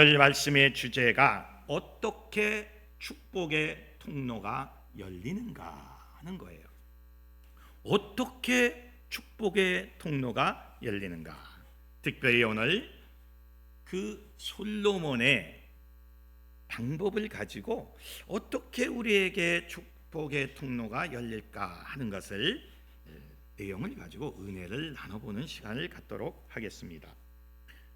오늘 말씀의 주제가 어떻게 축복의 통로가 열리는가 하는 거예요. 어떻게 축복의 통로가 열리는가. 특별히 오늘 그 솔로몬의 방법을 가지고 어떻게 우리에게 축복의 통로가 열릴까 하는 것을 내용을 가지고 은혜를 나눠보는 시간을 갖도록 하겠습니다.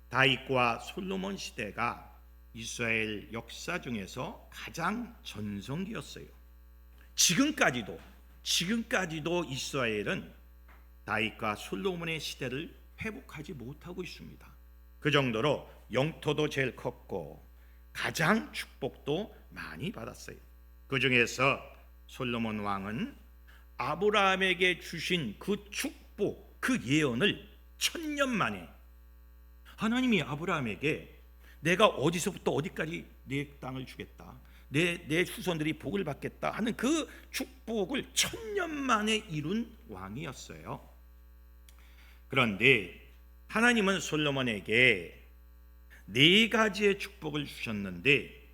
다윗과 솔로몬 시대가 이스라엘 역사 중에서 가장 전성기였어요. 지금까지도 이스라엘은 다윗과 솔로몬의 시대를 회복하지 못하고 있습니다. 그 정도로 영토도 제일 컸고 가장 축복도 많이 받았어요. 그 중에서 솔로몬 왕은 아브라함에게 주신 그 축복, 그 예언을 1000년 만에 하나님이 아브라함에게 내가 어디서부터 어디까지 내 땅을 주겠다, 내 후손들이 복을 받겠다 하는 그 축복을 1000년 만에 이룬 왕이었어요. 그런데 하나님은 솔로몬에게 4가지의 축복을 주셨는데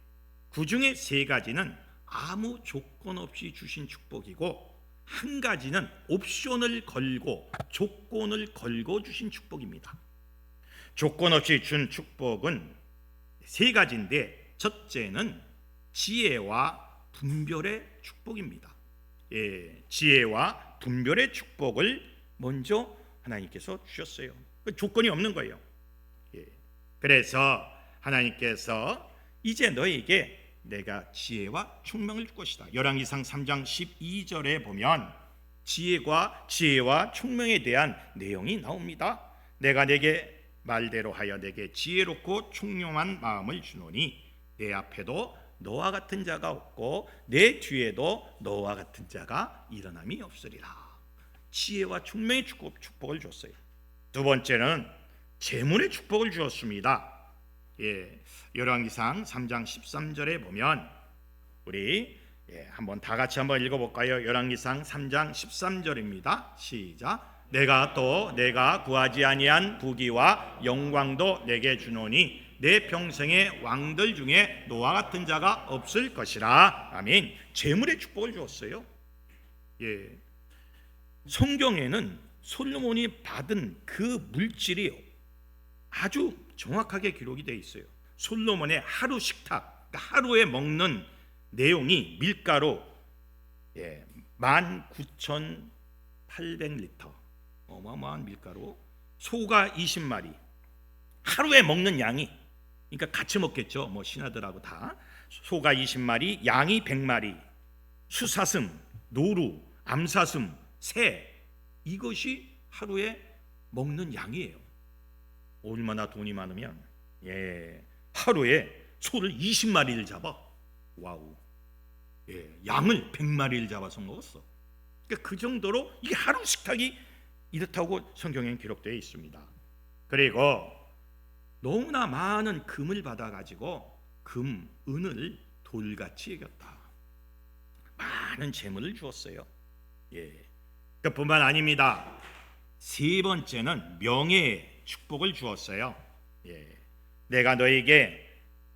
그 중에 3가지는 아무 조건 없이 주신 축복이고, 한 가지는 옵션을 걸고 조건을 걸고 주신 축복입니다. 조건 없이 준 축복은 3가지인데, 첫째는 지혜와 분별의 축복입니다. 지혜와 분별의 축복을 먼저 하나님께서 주셨어요. 조건이 없는 거예요. 그래서 하나님께서 이제 너에게 내가 지혜와 총명을 줄 것이다. 열왕기상 3장 12절에 보면 지혜와 총명에 대한 내용이 나옵니다. 내가 내게 말대로 하여 내게 지혜롭고 총명한 마음을 주노니 내 앞에도 너와 같은 자가 없고 내 뒤에도 너와 같은 자가 일어남이 없으리라. 지혜와 총명의 축복을 줬어요. 두 번째는 재물의 축복을 주었습니다. 열왕기상 3장 13절에 보면 우리 한번 다 같이 한번 읽어볼까요? 열왕기상 3장 13절입니다. 시작. 내가 구하지 아니한 부귀와 영광도 내게 주노니 내 평생의 왕들 중에 너와 같은 자가 없을 것이라. 아멘. 재물의 축복을 주었어요. 성경에는 솔로몬이 받은 그 물질이 아주 정확하게 기록이 되어 있어요. 솔로몬의 하루 식탁, 그러니까 하루에 먹는 내용이 밀가루 19,800리터, 어마어마한 밀가루, 소가 20마리, 하루에 먹는 양이, 그러니까 같이 먹겠죠. 뭐 신하들하고 다. 소가 20마리, 양이 100마리, 수사슴, 노루, 암사슴, 새, 이것이 하루에 먹는 양이에요. 얼마나 돈이 많으면 하루에 소를 20마리를 잡아. 와우. 양을 100마리를 잡아서 먹었어. 그러니까 그 정도로 이게 하루 식탁이 이렇다고 성경에 기록되어 있습니다. 그리고 너무나 많은 금을 받아가지고 은을 돌같이 여겼다. 많은 재물을 주었어요. 그뿐만 아닙니다. 3번째는 명예의 축복을 주었어요. 내가 너에게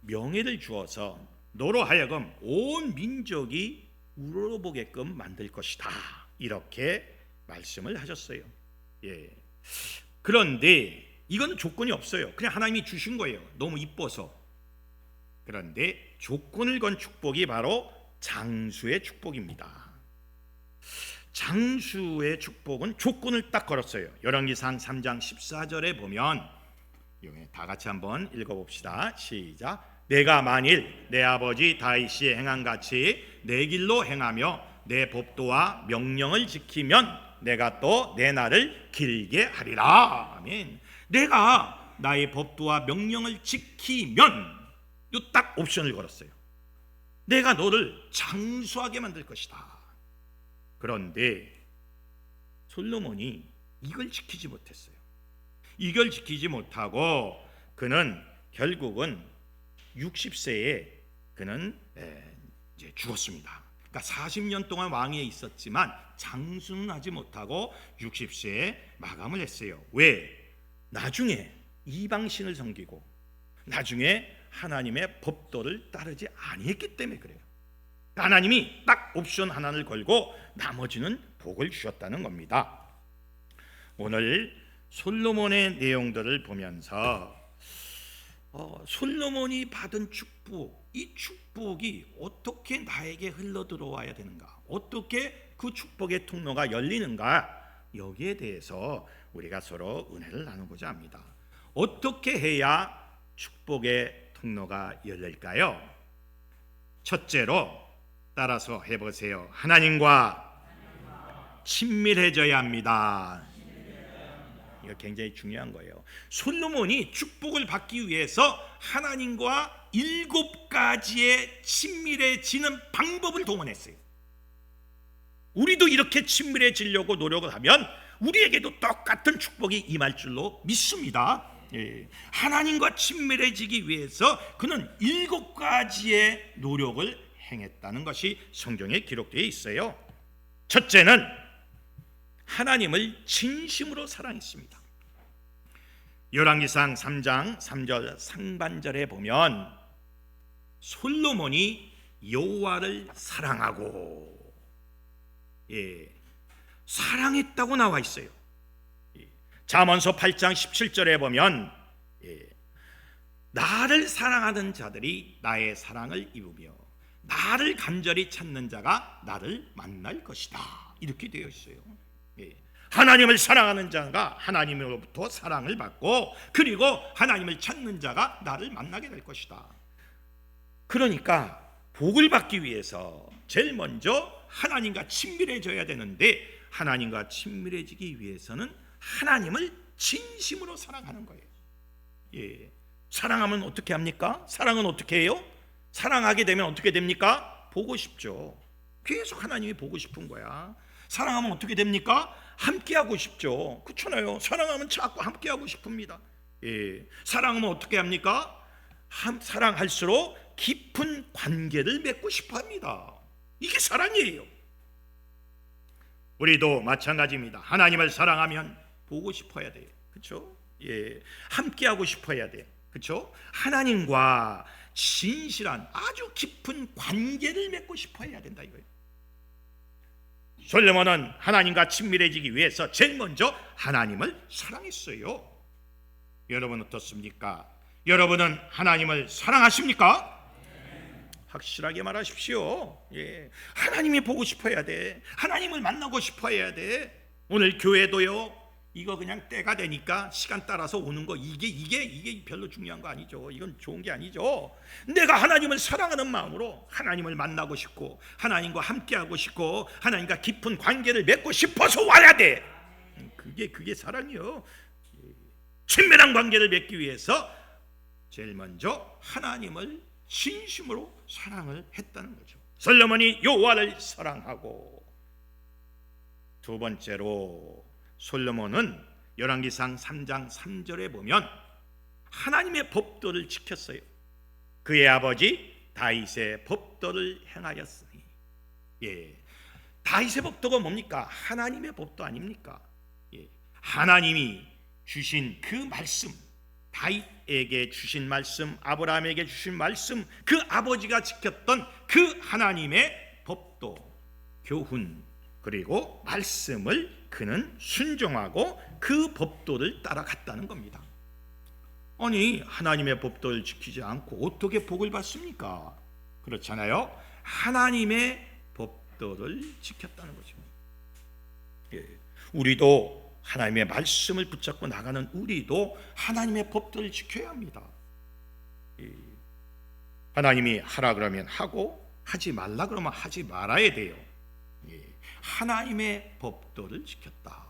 명예를 주어서 너로 하여금 온 민족이 우러러보게끔 만들 것이다. 이렇게 말씀을 하셨어요. 그런데 이건 조건이 없어요. 그냥 하나님이 주신 거예요. 너무 이뻐서. 그런데 조건을 건 축복이 바로 장수의 축복입니다. 장수의 축복은 조건을 딱 걸었어요. 열왕기상 3장 14절에 보면 다 같이 한번 읽어봅시다. 시작. 내가 만일 내 아버지 다윗이 행한 같이 내 길로 행하며 내 법도와 명령을 지키면 내가 또 내 날을 길게 하리라. 아멘. 내가 나의 법도와 명령을 지키면, 요 딱 옵션을 걸었어요. 내가 너를 장수하게 만들 것이다. 그런데 솔로몬이 이걸 지키지 못했어요. 이걸 지키지 못하고 그는 결국은 60세에 그는 이제 죽었습니다. 그러니까 40년 동안 왕위에 있었지만 장수는 하지 못하고 60세에 마감을 했어요. 왜? 나중에 이방신을 섬기고 나중에 하나님의 법도를 따르지 아니했기 때문에 그래요. 하나님이 딱 옵션 하나를 걸고 나머지는 복을 주셨다는 겁니다. 오늘 솔로몬의 내용들을 보면서 솔로몬이 받은 축복, 이 축복이 어떻게 나에게 흘러 들어와야 되는가, 어떻게 그 축복의 통로가 열리는가, 여기에 대해서 우리가 서로 은혜를 나누고자 합니다. 어떻게 해야 축복의 통로가 열릴까요? 첫째로 따라서 해보세요. 하나님과 친밀해져야 합니다. 이거 굉장히 중요한 거예요. 솔로몬이 축복을 받기 위해서 하나님과 7가지의 친밀해지는 방법을 동원했어요. 우리도 이렇게 친밀해지려고 노력을 하면 우리에게도 똑같은 축복이 임할 줄로 믿습니다. 하나님과 친밀해지기 위해서 그는 7가지의 노력을 행했다는 것이 성경에 기록되어 있어요. 첫째는 하나님을 진심으로 사랑했습니다. 열왕기상 3장 3절 상반절에 보면 솔로몬이 여호와를 사랑하고 사랑했다고 나와 있어요. 잠언서 8장 17절에 보면 나를 사랑하는 자들이 나의 사랑을 입으며 나를 간절히 찾는 자가 나를 만날 것이다, 이렇게 되어 있어요. 하나님을 사랑하는 자가 하나님으로부터 사랑을 받고, 그리고 하나님을 찾는 자가 나를 만나게 될 것이다. 그러니까 복을 받기 위해서 제일 먼저 하나님과 친밀해져야 되는데, 하나님과 친밀해지기 위해서는 하나님을 진심으로 사랑하는 거예요. 사랑하면 어떻게 합니까? 사랑은 어떻게 해요? 사랑하게 되면 어떻게 됩니까? 보고 싶죠. 계속 하나님이 보고 싶은 거야. 사랑하면 어떻게 됩니까? 함께하고 싶죠. 그렇잖아요. 사랑하면 자꾸 함께하고 싶습니다. 사랑하면 어떻게 합니까? 사랑할수록 깊은 관계를 맺고 싶어 합니다. 이게 사랑이에요. 우리도 마찬가지입니다. 하나님을 사랑하면 보고 싶어야 돼요. 그렇죠? 함께하고 싶어야 돼요. 그렇죠? 하나님과 진실한 아주 깊은 관계를 맺고 싶어 해야 된다 이거예요. 솔로몬은 하나님과 친밀해지기 위해서 제일 먼저 하나님을 사랑했어요. 여러분 어떻습니까? 여러분은 하나님을 사랑하십니까? 확실하게 말하십시오. 하나님이 보고 싶어 해야 돼. 하나님을 만나고 싶어 해야 돼. 오늘 교회도요, 이거 그냥 때가 되니까 시간 따라서 오는 거, 이게 별로 중요한 거 아니죠. 이건 좋은 게 아니죠. 내가 하나님을 사랑하는 마음으로 하나님을 만나고 싶고, 하나님과 함께하고 싶고, 하나님과 깊은 관계를 맺고 싶어서 와야 돼. 그게 사랑이요. 친밀한 관계를 맺기 위해서 제일 먼저 하나님을 진심으로 사랑을 했다는 거죠. 솔로몬이 여호와를 사랑하고, 두 번째로 솔로몬은 열왕기상 3장 3절에 보면 하나님의 법도를 지켰어요. 그의 아버지 다윗의 법도를 행하였으니. 다윗의 법도가 뭡니까? 하나님의 법도 아닙니까? 하나님이 주신 그 말씀, 다윗에게 주신 말씀, 아브라함에게 주신 말씀, 그 아버지가 지켰던 그 하나님의 법도, 교훈, 그리고 말씀을 그는 순종하고 그 법도를 따라갔다는 겁니다. 아니, 하나님의 법도를 지키지 않고 어떻게 복을 받습니까? 그렇잖아요. 하나님의 법도를 지켰다는 거죠. 우리도 하나님의 말씀을 붙잡고 나가는 우리도 하나님의 법도를 지켜야 합니다. 하나님이 하라 그러면 하고, 하지 말라 그러면 하지 말아야 돼요. 하나님의 법도를 지켰다.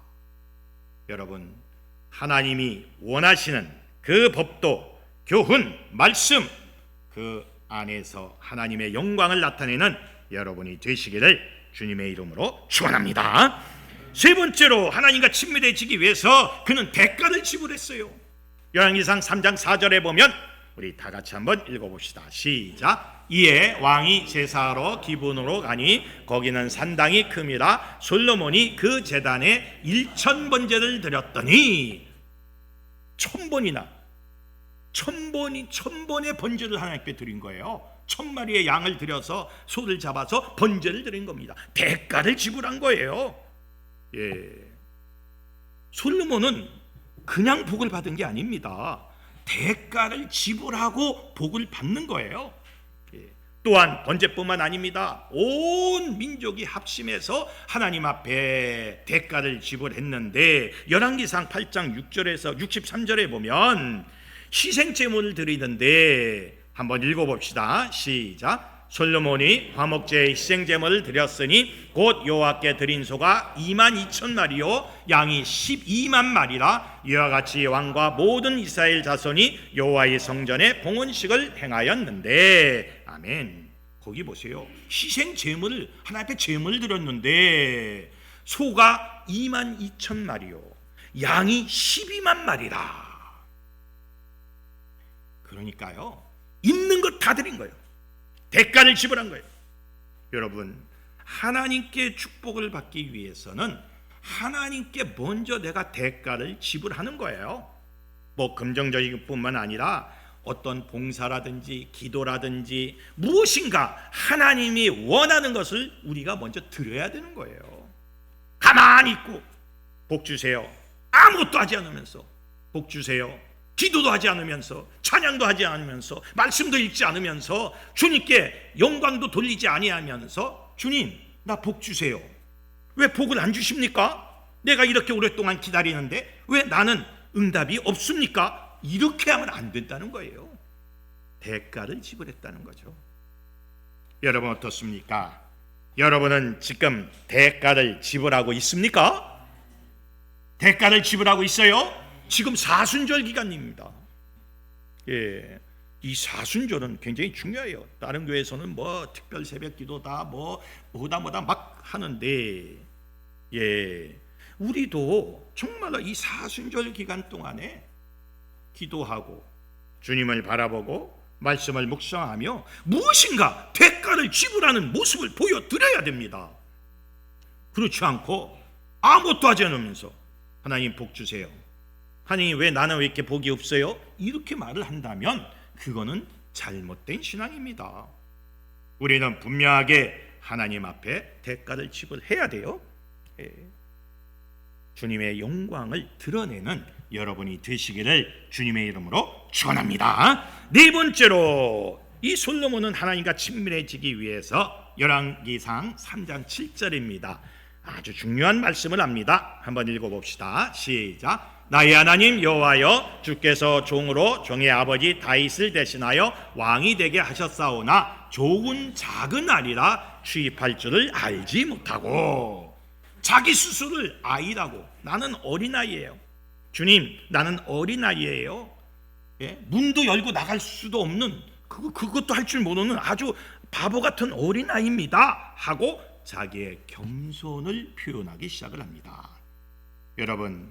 여러분, 하나님이 원하시는 그 법도, 교훈, 말씀, 그 안에서 하나님의 영광을 나타내는 여러분이 되시기를 주님의 이름으로 축원합니다. 세 번째로 하나님과 친밀해지기 위해서 그는 대가를 지불했어요. 열왕기상 3장 4절에 보면 우리 다 같이 한번 읽어봅시다. 시작. 이에 왕이 제사하러 기브온으로 가니 거기는 산당이 큼이라 솔로몬이 그 제단에 1000번제를 드렸더니 1000번이나 천번의 번제를 하나님께 드린 거예요. 1000마리의 양을 들여서 소를 잡아서 번제를 드린 겁니다. 대가를 지불한 거예요. 솔로몬은 그냥 복을 받은 게 아닙니다. 대가를 지불하고 복을 받는 거예요. 또한 번제뿐만 아닙니다. 온 민족이 합심해서 하나님 앞에 대가를 지불했는데 열왕기상 8장 6절에서 63절에 보면 희생제물을 드리는데 한번 읽어봅시다. 시작. 솔로몬이 화목제의 희생제물을 드렸으니 곧 여호와께 드린 소가 22,000마리요 양이 12만 마리라. 이와 같이 왕과 모든 이스라엘 자손이 여호와의 성전에 봉헌식을 행하였는데. 아멘. 거기 보세요. 희생제물을 하나님 앞에 제물을 드렸는데 소가 22,000마리요 양이 12만 마리라. 그러니까요, 있는 것 다 드린 거예요. 대가를 지불한 거예요. 여러분, 하나님께 축복을 받기 위해서는 하나님께 먼저 내가 대가를 지불하는 거예요. 뭐 긍정적인 뿐만 아니라 어떤 봉사라든지 기도라든지 무엇인가 하나님이 원하는 것을 우리가 먼저 드려야 되는 거예요. 가만히 있고 복 주세요, 아무것도 하지 않으면서 복 주세요, 기도도 하지 않으면서 찬양도 하지 않으면서 말씀도 읽지 않으면서 주님께 영광도 돌리지 아니하면서 주님 나 복 주세요, 왜 복을 안 주십니까? 내가 이렇게 오랫동안 기다리는데 왜 나는 응답이 없습니까? 이렇게 하면 안 된다는 거예요. 대가를 지불했다는 거죠. 여러분 어떻습니까? 여러분은 지금 대가를 지불하고 있습니까? 대가를 지불하고 있어요? 지금 사순절 기간입니다. 이 사순절은 굉장히 중요해요. 다른 교회에서는 뭐 특별 새벽 기도다 뭐다 막 하는데 우리도 정말로 이 사순절 기간 동안에 기도하고 주님을 바라보고 말씀을 묵상하며 무엇인가 대가를 지불하는 모습을 보여드려야 됩니다. 그렇지 않고 아무것도 하지 않으면서 하나님 복 주세요, 하나님 나는 왜 이렇게 복이 없어요? 이렇게 말을 한다면 그거는 잘못된 신앙입니다. 우리는 분명하게 하나님 앞에 대가를 지불해야 돼요. 주님의 영광을 드러내는 여러분이 되시기를 주님의 이름으로 축원합니다. 네 번째로 이 솔로몬은 하나님과 친밀해지기 위해서 열왕기상 3장 7절입니다. 아주 중요한 말씀을 합니다. 한번 읽어봅시다. 시작. 나의 하나님 여호와여, 주께서 종으로 종의 아버지 다윗을 대신하여 왕이 되게 하셨사오나 좋은 작은 아리라 취입할 줄을 알지 못하고. 자기 스스로를 아이라고, 나는 어린아이예요. 주님 나는 어린아이예요. 문도 열고 나갈 수도 없는 그것도 할 줄 모르는 아주 바보 같은 어린아이입니다 하고 자기의 겸손을 표현하기 시작을 합니다. 여러분,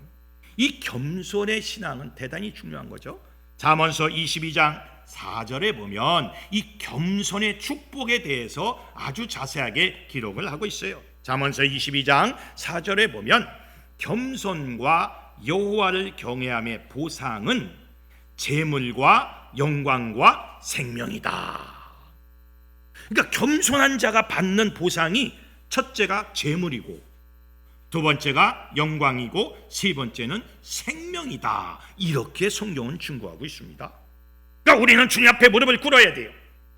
이 겸손의 신앙은 대단히 중요한 거죠. 잠언서 22장 4절에 보면 이 겸손의 축복에 대해서 아주 자세하게 기록을 하고 있어요. 잠언서 22장 4절에 보면 겸손과 여호와를 경외함의 보상은 재물과 영광과 생명이다. 그러니까 겸손한 자가 받는 보상이 첫째가 재물이고 두 번째가 영광이고 세 번째는 생명이다. 이렇게 성경은 증거하고 있습니다. 그러니까 우리는 주님 앞에 무릎을 꿇어야 돼요.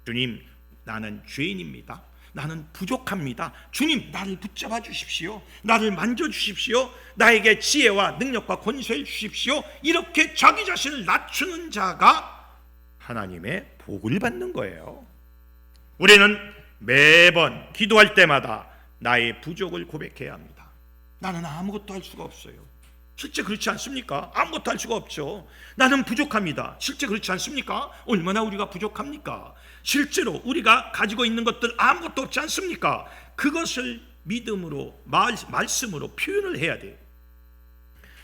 주님 나는 죄인입니다. 나는 부족합니다. 주님 나를 붙잡아 주십시오. 나를 만져주십시오. 나에게 지혜와 능력과 권세를 주십시오. 이렇게 자기 자신을 낮추는 자가 하나님의 복을 받는 거예요. 우리는 매번 기도할 때마다 나의 부족을 고백해야 합니다. 나는 아무것도 할 수가 없어요. 실제 그렇지 않습니까? 아무것도 할 수가 없죠. 나는 부족합니다. 실제 그렇지 않습니까? 얼마나 우리가 부족합니까? 실제로 우리가 가지고 있는 것들 아무것도 없지 않습니까? 그것을 믿음으로 말씀으로 표현을 해야 돼요.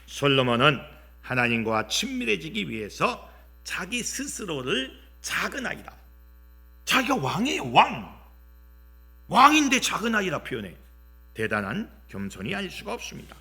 솔로몬은 하나님과 친밀해지기 위해서 자기 스스로를 작은 아이다. 자기가 왕이에요. 왕인데 작은 아이라 표현해. 대단한 겸손이 아닐 수가 없습니다.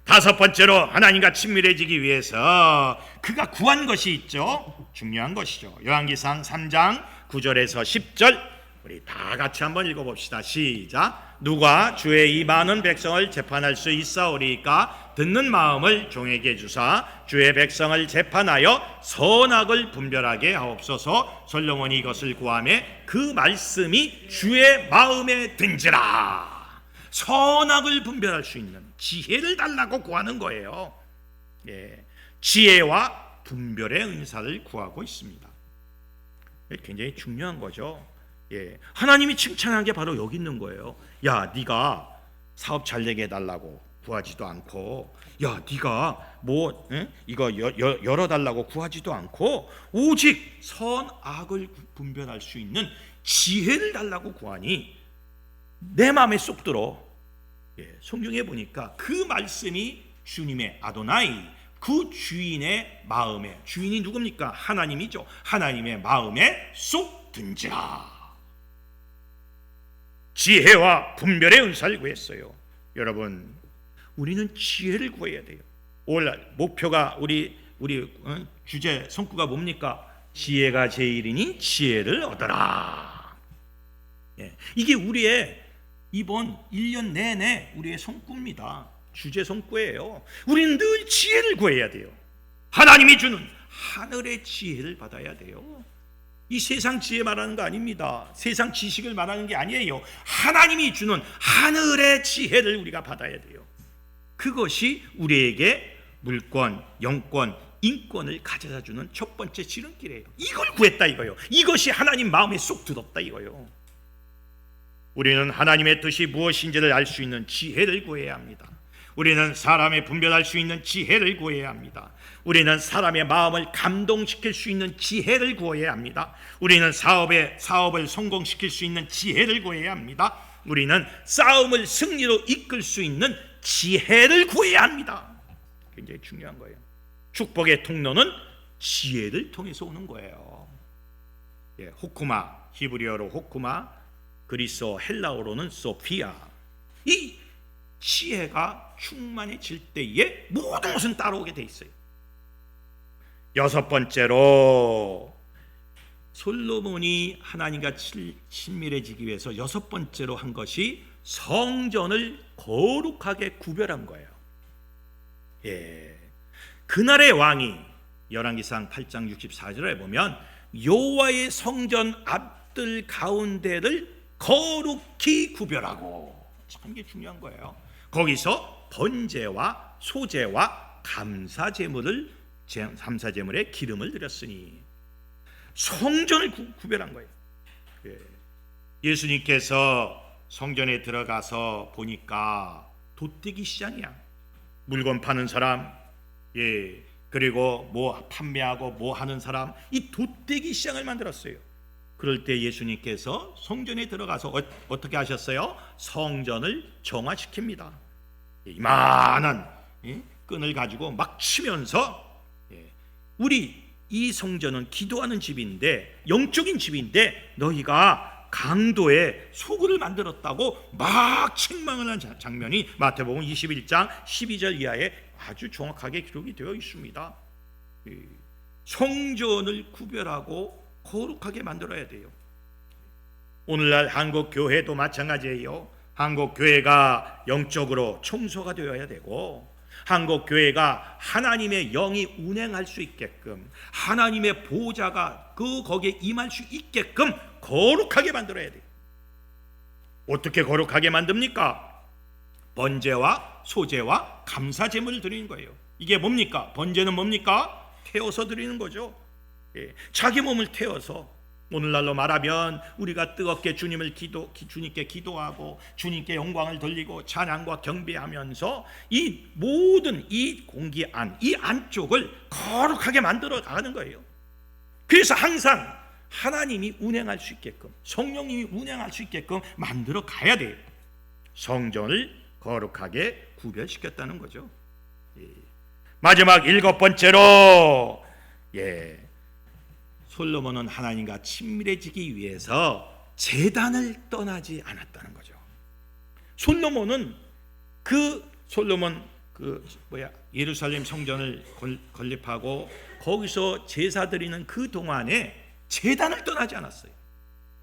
다섯 번째로 하나님과 친밀해지기 위해서 그가 구한 것이 있죠. 중요한 것이죠. 열왕기상 3장 9절에서 10절 우리 다 같이 한번 읽어봅시다. 시작. 누가 주의 이 많은 백성을 재판할 수 있사오리까 듣는 마음을 종에게 주사 주의 백성을 재판하여 선악을 분별하게 하옵소서. 솔로몬이 이것을 구하매 그 말씀이 주의 마음에 든지라. 선악을 분별할 수 있는 지혜를 달라고 구하는 거예요. 지혜와 분별의 은사를 구하고 있습니다. 굉장히 중요한 거죠. 하나님이 칭찬한 게 바로 여기 있는 거예요. 야, 네가 사업 잘 되게 해달라고 구하지도 않고, 야, 네가 뭐 이거 열어달라고 구하지도 않고, 오직 선악을 분별할 수 있는 지혜를 달라고 구하니 내 마음에 쏙 들어. 성경에 보니까 그 말씀이 주님의 아도나이, 그 주인의 마음에, 주인이 누굽니까? 하나님이죠. 하나님의 마음에 쏙 든지라. 지혜와 분별의 은사를 구했어요. 여러분, 우리는 지혜를 구해야 돼요. 오늘 목표가 우리 주제 성구가 뭡니까? 지혜가 제일이니 지혜를 얻어라. 이게 우리의 이번 1년 내내 우리의 성구입니다. 주제 성구예요. 우리는 늘 지혜를 구해야 돼요. 하나님이 주는 하늘의 지혜를 받아야 돼요. 이 세상 지혜 말하는 거 아닙니다. 세상 지식을 말하는 게 아니에요. 하나님이 주는 하늘의 지혜를 우리가 받아야 돼요. 그것이 우리에게 물권, 영권, 인권을 가져다 주는 첫 번째 지름길이에요. 이걸 구했다 이거요. 이것이 하나님 마음에 쏙 들었다 이거요. 우리는 하나님의 뜻이 무엇인지를 알 수 있는 지혜를 구해야 합니다. 우리는 사람의 분별할 수 있는 지혜를 구해야 합니다. 우리는 사람의 마음을 감동시킬 수 있는 지혜를 구해야 합니다. 우리는 사업을 성공시킬 수 있는 지혜를 구해야 합니다. 우리는 싸움을 승리로 이끌 수 있는 지혜를 구해야 합니다. 굉장히 중요한 거예요. 축복의 통로는 지혜를 통해서 오는 거예요. 호쿠마, 히브리어로 호쿠마, 그리스어 헬라어로는 소피아. 이 지혜가 충만해질 때에 모든 것은 따라오게 돼 있어요. 여섯 번째로 솔로몬이 하나님과 친밀해지기 위해서 여섯 번째로 한 것이 성전을 거룩하게 구별한 거예요. 그날의 왕이 열왕기상 8장 64절에 보면 여호와의 성전 앞들 가운데를 거룩히 구별하고, 참 이게 중요한 거예요. 거기서 번제와 소제와 감사제물에 기름을 드렸으니 성전을 구별한 거예요. 예수님께서 성전에 들어가서 보니까 돗대기 시장이야. 물건 파는 사람, 그리고 뭐 판매하고 뭐 하는 사람, 이 돗대기 시장을 만들었어요. 그럴 때 예수님께서 성전에 들어가서 어떻게 하셨어요? 성전을 정화시킵니다. 이만한 끈을 가지고 막 치면서, 우리 이 성전은 기도하는 집인데, 영적인 집인데 너희가 강도의 소굴을 만들었다고 막 책망을 한 장면이 마태복음 21장 12절 이하에 아주 정확하게 기록이 되어 있습니다. 성전을 구별하고 거룩하게 만들어야 돼요. 오늘날 한국 교회도 마찬가지예요. 한국 교회가 영적으로 청소가 되어야 되고, 한국 교회가 하나님의 영이 운행할 수 있게끔, 하나님의 보좌가 거기에 임할 수 있게끔 거룩하게 만들어야 돼요. 어떻게 거룩하게 만듭니까? 번제와 소제와 감사제물을 드리는 거예요. 이게 뭡니까? 번제는 뭡니까? 태워서 드리는 거죠. 자기 몸을 태워서, 오늘날로 말하면 우리가 뜨겁게 주님께 기도하고 주님께 영광을 돌리고 찬양과 경배하면서 이 모든 이 공기 이 안쪽을 거룩하게 만들어 가는 거예요. 그래서 항상 하나님이 운행할 수 있게끔, 성령님이 운행할 수 있게끔 만들어 가야 돼요. 성전을 거룩하게 구별시켰다는 거죠. 마지막 일곱 번째로, 솔로몬은 하나님과 친밀해지기 위해서 제단을 떠나지 않았다는 거죠. 솔로몬 예루살렘 성전을 건립하고 거기서 제사 드리는 그 동안에 제단을 떠나지 않았어요.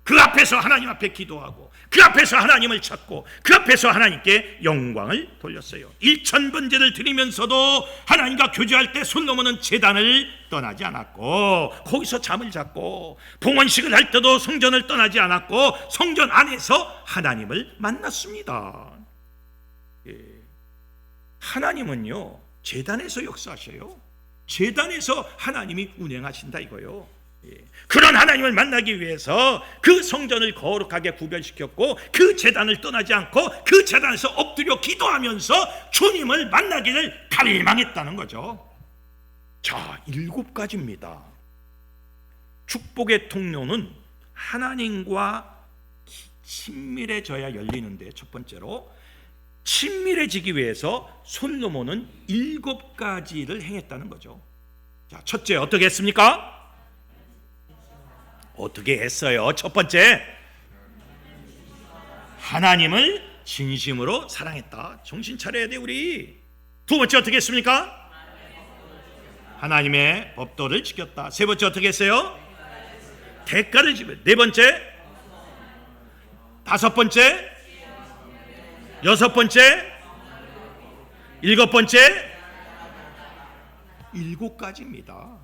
그 앞에서 하나님 앞에 기도하고 그 앞에서 하나님을 찾고 그 앞에서 하나님께 영광을 돌렸어요. 일천번제를 드리면서도 하나님과 교제할 때 솔로몬은 제단을 떠나지 않았고 거기서 잠을 잤고 봉헌식을 할 때도 성전을 떠나지 않았고 성전 안에서 하나님을 만났습니다. 하나님은요 제단에서 역사하셔요. 제단에서 하나님이 운행하신다 이거요. 그런 하나님을 만나기 위해서 그 성전을 거룩하게 구별시켰고 그 제단을 떠나지 않고 그 제단에서 엎드려 기도하면서 주님을 만나기를 갈망했다는 거죠. 자, 7가지입니다. 축복의 통로는 하나님과 친밀해져야 열리는데, 첫 번째로 친밀해지기 위해서 솔로몬은 7가지를 행했다는 거죠. 자, 첫째 어떻게 했습니까? 어떻게 했어요? 첫 번째, 하나님을 진심으로 사랑했다. 정신 차려야 돼 우리. 두 번째 어떻게 했습니까? 하나님의 법도를 지켰다. 세 번째 어떻게 했어요? 대가를 지켰다. 네 번째, 다섯 번째, 여섯 번째, 일곱 번째, 7가지입니다.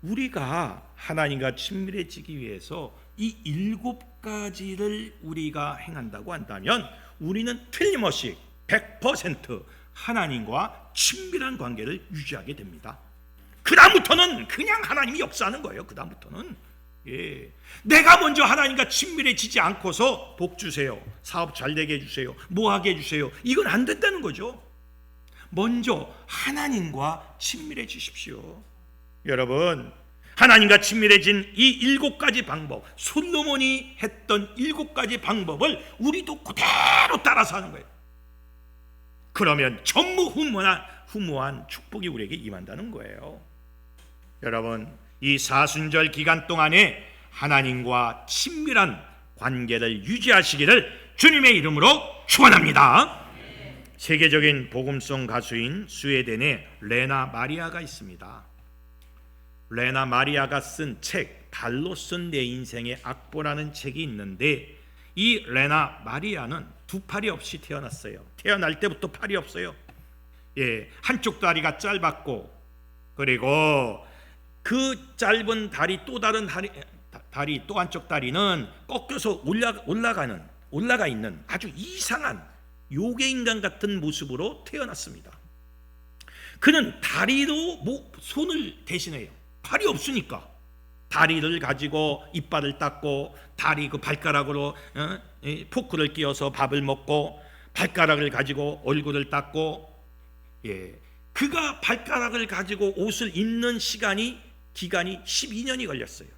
우리가 하나님과 친밀해지기 위해서 이 7가지를 우리가 행한다고 한다면 우리는 틀림없이 100% 하나님과 친밀한 관계를 유지하게 됩니다. 그 다음부터는 그냥 하나님이 역사하는 거예요. 그 다음부터는 내가 먼저 하나님과 친밀해지지 않고서 복 주세요, 사업 잘 되게 해주세요, 뭐 하게 해주세요, 이건 안 된다는 거죠. 먼저 하나님과 친밀해지십시오. 여러분, 하나님과 친밀해진 이 7가지 방법, 솔로몬이 했던 7가지 방법을 우리도 그대로 따라서 하는 거예요. 그러면 전무후무한 축복이 우리에게 임한다는 거예요. 여러분, 이 사순절 기간 동안에 하나님과 친밀한 관계를 유지하시기를 주님의 이름으로 축원합니다. 세계적인 복음송 가수인 스웨덴의 레나 마리아가 있습니다. 레나 마리아가 쓴 책, 발로 쓴 내 인생의 악보라는 책이 있는데, 이 레나 마리아는 두 팔이 없이 태어났어요. 태어날 때부터 팔이 없어요. 한쪽 다리가 짧았고, 그리고 그 짧은 다리, 또 다른 다리, 또 한쪽 다리는 꺾여서 올라가 있는 아주 이상한 요괴인간 같은 모습으로 태어났습니다. 그는 다리로 손을 대신해요. 팔이 없으니까 다리를 가지고 이빨을 닦고, 다리 그 발가락으로 포크를 끼워서 밥을 먹고, 발가락을 가지고 얼굴을 닦고, 그가 발가락을 가지고 옷을 입는 기간이 12년이 걸렸어요.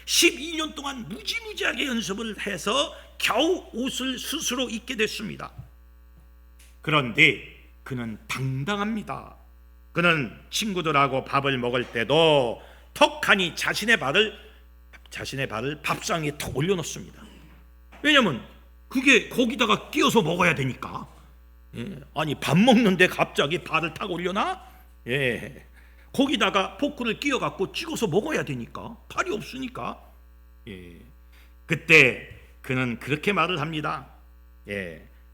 12년 동안 무지무지하게 연습을 해서 겨우 옷을 스스로 입게 됐습니다. 그런데 그는 당당합니다. 그는 친구들하고 밥을 먹을 때도 턱하니 자신의 발을 밥상 위에 턱 올려놓습니다. 왜냐하면 그게 거기다가 끼워서 먹어야 되니까. 아니, 밥 먹는데 갑자기 발을 탁 올려놔? 거기다가 포크를 끼워갖고 찍어서 먹어야 되니까, 팔이 없으니까. 그때 그는 그렇게 말을 합니다.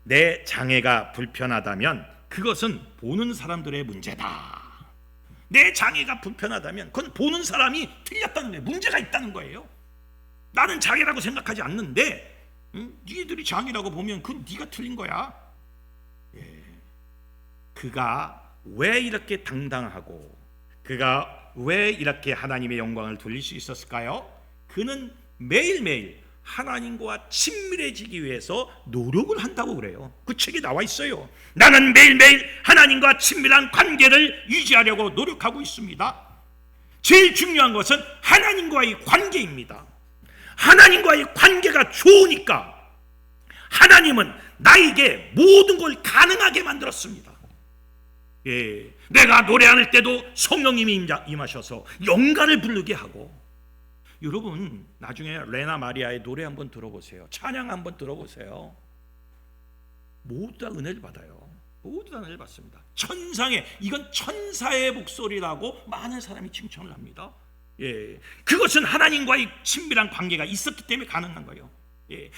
내 장애가 불편하다면 그것은 보는 사람들의 문제다. 내 장애가 불편하다면 그건 보는 사람이 틀렸다는 거예요. 문제가 있다는 거예요. 나는 장애라고 생각하지 않는데 니들이 장애라고 보면 그건 네가 틀린 거야. 그가 왜 이렇게 당당하고, 그가 왜 이렇게 하나님의 영광을 돌릴 수 있었을까요? 그는 매일매일 하나님과 친밀해지기 위해서 노력을 한다고 그래요. 그 책에 나와 있어요. 나는 매일매일 하나님과 친밀한 관계를 유지하려고 노력하고 있습니다. 제일 중요한 것은 하나님과의 관계입니다. 하나님과의 관계가 좋으니까 하나님은 나에게 모든 걸 가능하게 만들었습니다. 내가 노래할 때도 성령님이 임하셔서 영가를 부르게 하고, 여러분 나중에 레나 마리아의 노래 한번 들어보세요. 찬양 한번 들어보세요. 모두 다 은혜를 받아요. 모두 다 내려받습니다. 이건 천사의 목소리라고 많은 사람이 칭찬을 합니다. 그것은 하나님과의 친밀한 관계가 있었기 때문에 가능한 거예요.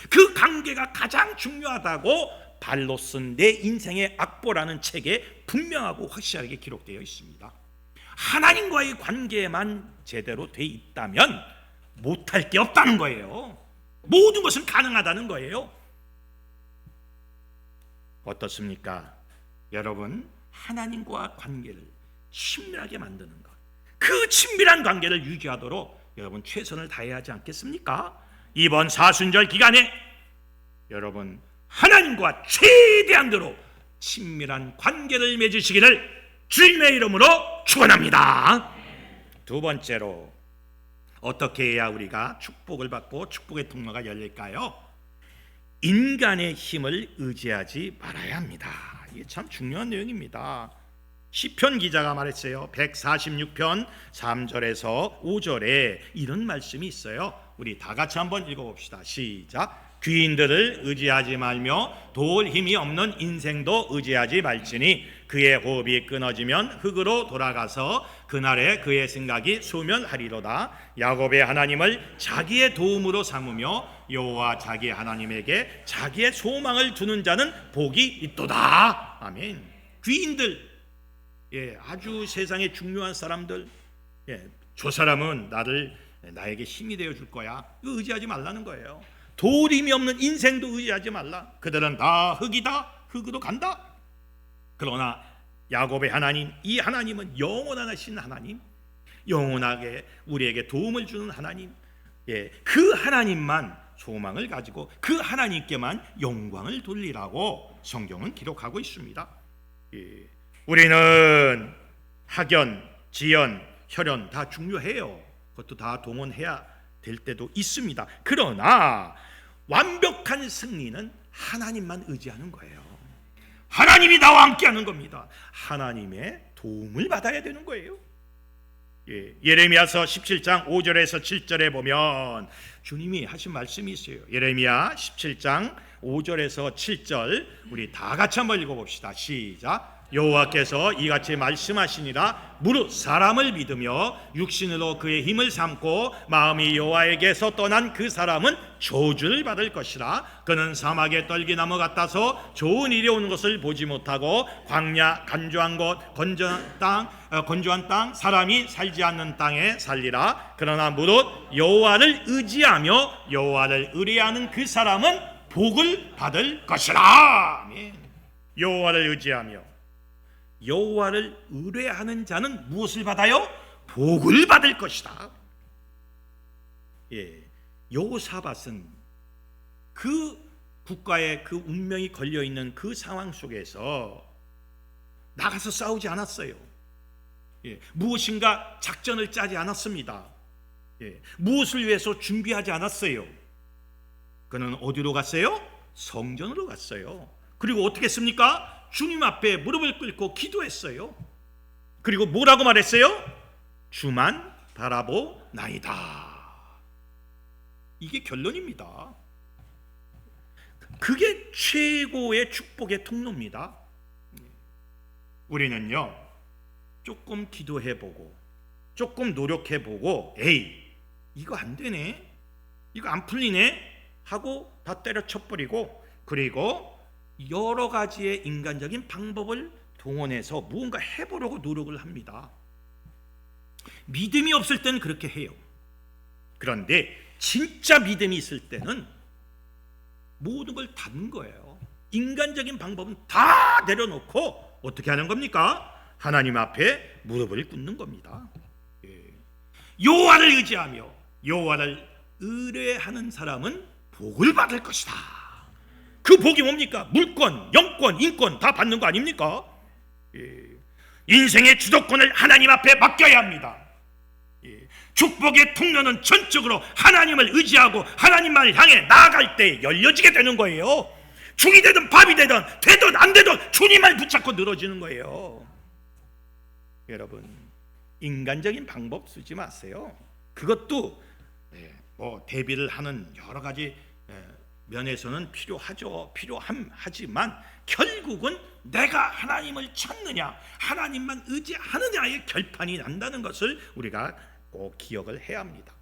그 관계가 가장 중요하다고 발로 쓴 내 인생의 악보라는 책에 분명하고 확실하게 기록되어 있습니다. 하나님과의 관계만 제대로 돼 있다면 못할 게 없다는 거예요. 모든 것은 가능하다는 거예요. 어떻습니까? 여러분, 하나님과 관계를 친밀하게 만드는 것, 그 친밀한 관계를 유지하도록 여러분 최선을 다해야 하지 않겠습니까? 이번 사순절 기간에 여러분 하나님과 최대한대로 친밀한 관계를 맺으시기를 주님의 이름으로 축원합니다. 두 번째로 어떻게 해야 우리가 축복을 받고 축복의 통로가 열릴까요? 인간의 힘을 의지하지 말아야 합니다. 이게 참 중요한 내용입니다. 시편 기자가 말했어요. 146편 3절에서 5절에 이런 말씀이 있어요. 우리 다 같이 한번 읽어봅시다. 시작. 귀인들을 의지하지 말며 도울 힘이 없는 인생도 의지하지 말지니 그의 호흡이 끊어지면 흙으로 돌아가서 그날에 그의 생각이 소멸하리로다. 야곱의 하나님을 자기의 도움으로 삼으며 여호와 자기 하나님에게 자기의 소망을 두는 자는 복이 있도다. 아멘. 귀인들, 아주 세상에 중요한 사람들, 저 사람은 나에게 힘이 되어 줄 거야. 이거 의지하지 말라는 거예요. 도울 힘이 없는 인생도 의지하지 말라. 그들은 다 흙이다. 흙으로 간다. 그러나 야곱의 하나님, 이 하나님은 영원하신 하나님, 영원하게 우리에게 도움을 주는 하나님, 그 하나님만 소망을 가지고 그 하나님께만 영광을 돌리라고 성경은 기록하고 있습니다. 우리는 학연, 지연, 혈연 다 중요해요. 그것도 다 동원해야 될 때도 있습니다. 그러나 완벽한 승리는 하나님만 의지하는 거예요. 하나님이 나와 함께하는 겁니다. 하나님의 도움을 받아야 되는 거예요. 예레미야서 17장 5절에서 7절에 보면 주님이 하신 말씀이 있어요. 예레미야 17장 5절에서 7절 우리 다 같이 한번 읽어봅시다. 시작. 여호와께서 이같이 말씀하시니라. 무릇 사람을 믿으며 육신으로 그의 힘을 삼고 마음이 여호와에게서 떠난 그 사람은 저주를 받을 것이라. 그는 사막의 떨기나무 같아서 좋은 일이 오는 것을 보지 못하고 광야, 간조한 곳, 건조한 땅, 사람이 살지 않는 땅에 살리라. 그러나 무릇 여호와를 의지하며 여호와를 의뢰하는 그 사람은 복을 받을 것이라. 아멘. 여호와를 의지하며 여호와를 의뢰하는 자는 무엇을 받아요? 복을 받을 것이다. 여호사밧은 그 국가의 그 운명이 걸려있는 그 상황 속에서 나가서 싸우지 않았어요. 무엇인가 작전을 짜지 않았습니다. 무엇을 위해서 준비하지 않았어요. 그는 어디로 갔어요? 성전으로 갔어요. 그리고 어떻게 했습니까? 주님 앞에 무릎을 꿇고 기도했어요. 그리고 뭐라고 말했어요? 주만 바라보나이다. 이게 결론입니다. 그게 최고의 축복의 통로입니다. 우리는요, 조금 기도해보고 조금 노력해보고 이거 안 되네, 이거 안 풀리네 하고 다 때려쳐버리고, 그리고 여러 가지의 인간적인 방법을 동원해서 무언가 해보려고 노력을 합니다. 믿음이 없을 때는 그렇게 해요. 그런데 진짜 믿음이 있을 때는 모든 걸 닫는 거예요. 인간적인 방법은 다 내려놓고 어떻게 하는 겁니까? 하나님 앞에 무릎을 꿇는 겁니다. 여호와를 의지하며 여호와를 의뢰하는 사람은 복을 받을 것이다. 그 복이 뭡니까? 물권, 영권, 인권 다 받는 거 아닙니까? 인생의 주도권을 하나님 앞에 맡겨야 합니다. 축복의 통로는 전적으로 하나님을 의지하고 하나님만을 향해 나아갈 때 열려지게 되는 거예요. 죽이 되든 밥이 되든 안 되든 주님을 붙잡고 늘어지는 거예요. 여러분, 인간적인 방법 쓰지 마세요. 그것도 대비를 하는 여러 가지 면에서는 필요하지만 결국은 내가 하나님을 찾느냐, 하나님만 의지하느냐의 결판이 난다는 것을 우리가 꼭 기억을 해야 합니다.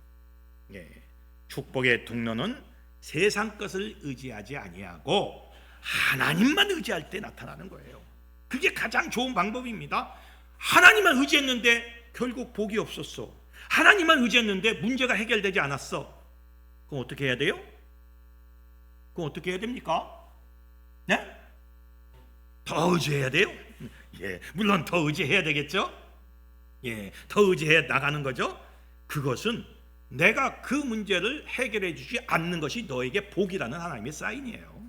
축복의 통로는 세상 것을 의지하지 아니하고 하나님만 의지할 때 나타나는 거예요. 그게 가장 좋은 방법입니다. 하나님만 의지했는데 결국 복이 없었어. 하나님만 의지했는데 문제가 해결되지 않았어. 그럼 어떻게 해야 돼요? 그럼 어떻게 해야 됩니까? 네? 더 의지해야 돼요? 물론 더 의지해야 되겠죠? 더 의지해 나가는 거죠. 그것은 내가 그 문제를 해결해 주지 않는 것이 너에게 복이라는 하나님의 사인이에요.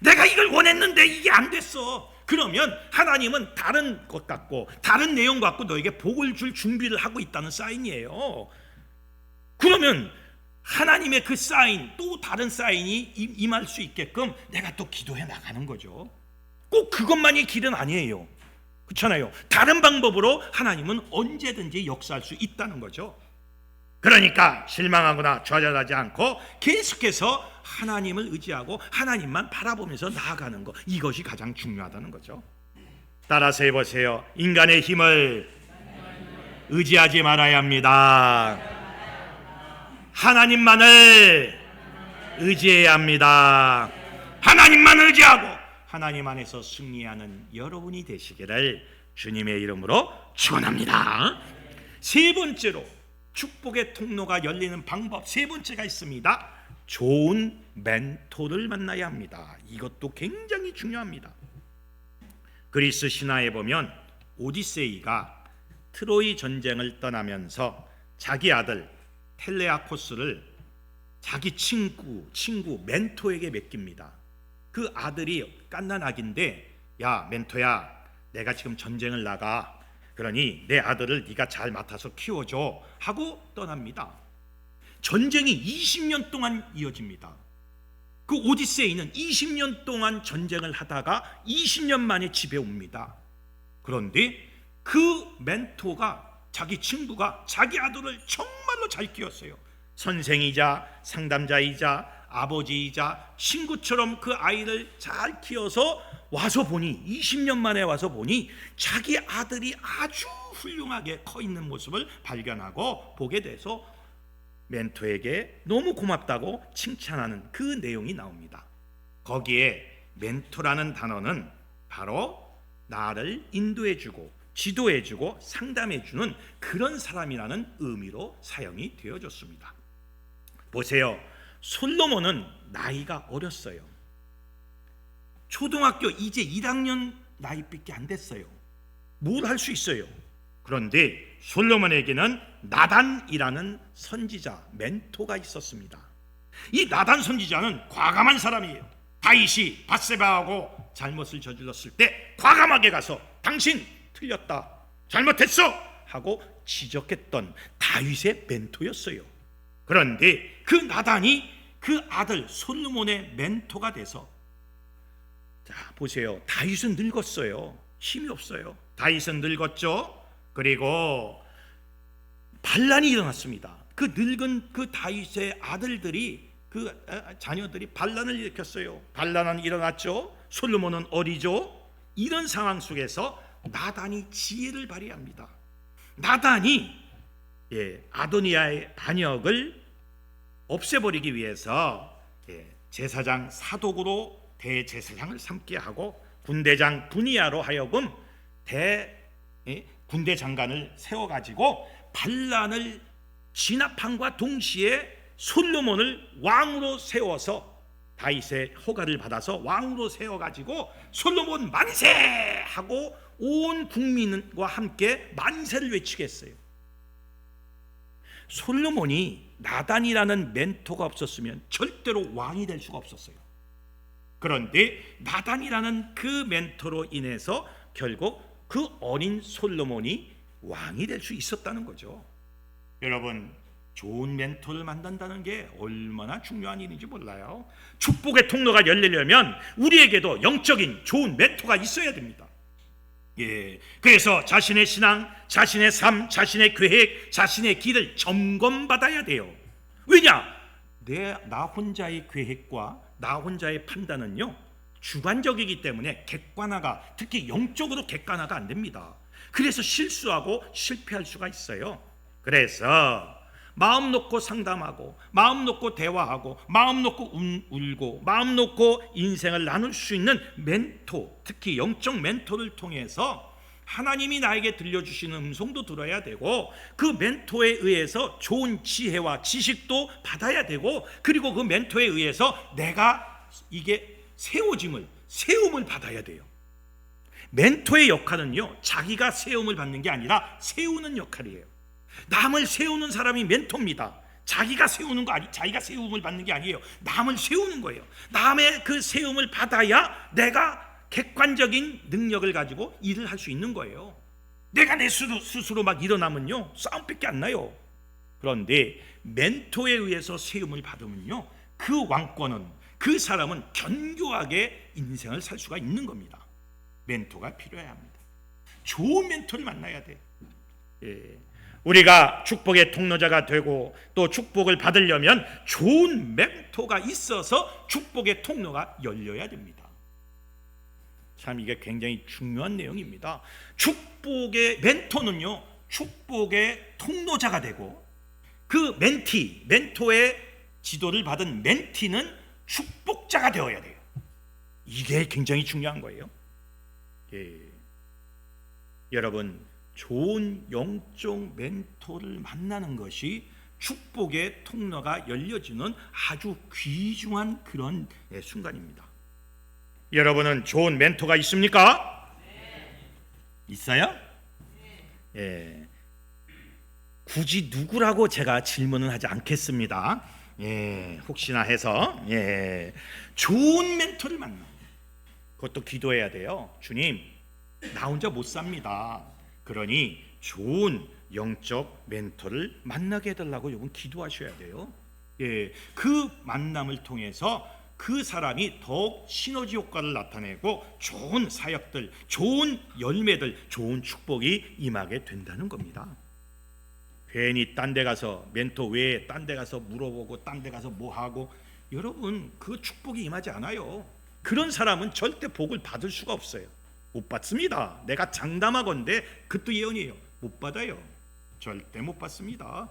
내가 이걸 원했는데 이게 안 됐어. 그러면 하나님은 다른 것 같고 다른 내용 갖고 너에게 복을 줄 준비를 하고 있다는 사인이에요. 그러면 하나님의 그 사인, 또 다른 사인이 임할 수 있게끔 내가 또 기도해 나가는 거죠. 꼭 그것만이 길은 아니에요. 그렇잖아요. 다른 방법으로 하나님은 언제든지 역사할 수 있다는 거죠. 그러니까 실망하거나 좌절하지 않고 계속해서 하나님을 의지하고 하나님만 바라보면서 나아가는 것, 이것이 가장 중요하다는 거죠. 따라서 해보세요. 인간의 힘을 의지하지 말아야 합니다. 하나님만을 의지해야 합니다. 하나님만 의지하고 하나님 안에서 승리하는 여러분이 되시기를 주님의 이름으로 축원합니다. 세 번째로 축복의 통로가 열리는 방법, 세 번째가 있습니다. 좋은 멘토를 만나야 합니다. 이것도 굉장히 중요합니다. 그리스 신화에 보면 오디세이가 트로이 전쟁을 떠나면서 자기 아들 텔레아코스를 자기 친구 멘토에게 맡깁니다. 그 아들이 갓난아기인데, 야 멘토야, 내가 지금 전쟁을 나가. 그러니 내 아들을 네가 잘 맡아서 키워줘 하고 떠납니다. 전쟁이 20년 동안 이어집니다. 그 오디세이는 20년 동안 전쟁을 하다가 20년 만에 집에 옵니다. 그런데 그 멘토가, 자기 친구가 자기 아들을 정말로 잘 키웠어요. 선생이자 상담자이자 아버지이자 친구처럼 그 아이를 잘 키워서 와서 보니, 20년 만에 와서 보니 자기 아들이 아주 훌륭하게 커 있는 모습을 발견하고 보게 돼서 멘토에게 너무 고맙다고 칭찬하는 그 내용이 나옵니다. 거기에 멘토라는 단어는 바로 나를 인도해주고 지도해주고 상담해주는 그런 사람이라는 의미로 사용이 되어졌습니다. 보세요. 솔로몬은 나이가 어렸어요. 초등학교 이제 1학년 나이밖에 안 됐어요. 뭘 할 수 있어요. 그런데 솔로몬에게는 나단이라는 선지자, 멘토가 있었습니다. 이 나단 선지자는 과감한 사람이에요. 다윗이 밧세바하고 잘못을 저질렀을 때 과감하게 가서 당신 틀렸다, 잘못했어 하고 지적했던 다윗의 멘토였어요. 그런데 그 나단이 그 아들 솔로몬의 멘토가 돼서, 자 보세요. 다윗은 늙었어요. 힘이 없어요. 다윗은 늙었죠. 그리고 반란이 일어났습니다. 그 늙은 그 다윗의 아들들이, 그 자녀들이 반란을 일으켰어요. 반란은 일어났죠. 솔로몬은 어리죠. 이런 상황 속에서 나단이 지혜를 발휘합니다. 나단이 아도니아의 반역을 없애버리기 위해서 제사장 사독으로 대제사장을 삼게 하고 군대장 분이야로 하여금 군대 장관을 세워가지고 반란을 진압함과 동시에 솔로몬을 왕으로 세워서, 다윗의 허가를 받아서 왕으로 세워가지고 솔로몬 만세 하고 온 국민과 함께 만세를 외치게 했어요. 솔로몬이 나단이라는 멘토가 없었으면 절대로 왕이 될 수가 없었어요. 그런데 나단이라는 그 멘토로 인해서 결국 그 어린 솔로몬이 왕이 될 수 있었다는 거죠. 여러분, 좋은 멘토를 만난다는 게 얼마나 중요한 일인지 몰라요. 축복의 통로가 열리려면 우리에게도 영적인 좋은 멘토가 있어야 됩니다. 그래서 자신의 신앙, 자신의 삶, 자신의 계획, 자신의 길을 점검받아야 돼요. 왜냐? 나 혼자의 계획과 나 혼자의 판단은요 주관적이기 때문에 객관화가, 특히 영적으로 객관화가 안 됩니다. 그래서 실수하고 실패할 수가 있어요. 그래서 마음 놓고 상담하고, 마음 놓고 대화하고, 마음 놓고 울고, 마음 놓고 인생을 나눌 수 있는 멘토, 특히 영적 멘토를 통해서 하나님이 나에게 들려주시는 음성도 들어야 되고, 그 멘토에 의해서 좋은 지혜와 지식도 받아야 되고, 그리고 그 멘토에 의해서 내가 이게 세움을 받아야 돼요. 멘토의 역할은요 자기가 세움을 받는 게 아니라 세우는 역할이에요. 남을 세우는 사람이 멘토입니다. 자기가 세우는 거 자기가 세움을 받는 게 아니에요. 남을 세우는 거예요. 남의 그 세움을 받아야 내가 객관적인 능력을 가지고 일을 할 수 있는 거예요. 내가 내 스스로 막 일어나면요 싸움밖에 안 나요. 그런데 멘토에 의해서 세움을 받으면요 그 왕권은, 그 사람은 견고하게 인생을 살 수가 있는 겁니다. 멘토가 필요해야 합니다. 좋은 멘토를 만나야 돼. 우리가 축복의 통로자가 되고 또 축복을 받으려면 좋은 멘토가 있어서 축복의 통로가 열려야 됩니다. 참 이게 굉장히 중요한 내용입니다. 축복의 멘토는요 축복의 통로자가 되고, 그 멘토의 지도를 받은 멘티는 축복자가 되어야 돼요. 이게 굉장히 중요한 거예요. 여러분, 좋은 영적 멘토를 만나는 것이 축복의 통로가 열려지는 아주 귀중한 그런 순간입니다. 여러분은 좋은 멘토가 있습니까? 네. 있어요? 네. 굳이 누구라고 제가 질문은 하지 않겠습니다. 혹시나 해서 좋은 멘토를 만나. 그것도 기도해야 돼요. 주님, 나 혼자 못 삽니다. 그러니 좋은 영적 멘토를 만나게 해달라고 여러분 기도하셔야 돼요. 그 만남을 통해서 그 사람이 더욱 시너지 효과를 나타내고 좋은 사역들, 좋은 열매들, 좋은 축복이 임하게 된다는 겁니다. 괜히 딴 데 가서 멘토 외에 딴 데 가서 물어보고 딴 데 가서 뭐 하고, 여러분 그 축복이 임하지 않아요. 그런 사람은 절대 복을 받을 수가 없어요. 못 받습니다. 내가 장담하건대 그것도 예언이에요. 못 받아요. 절대 못 받습니다.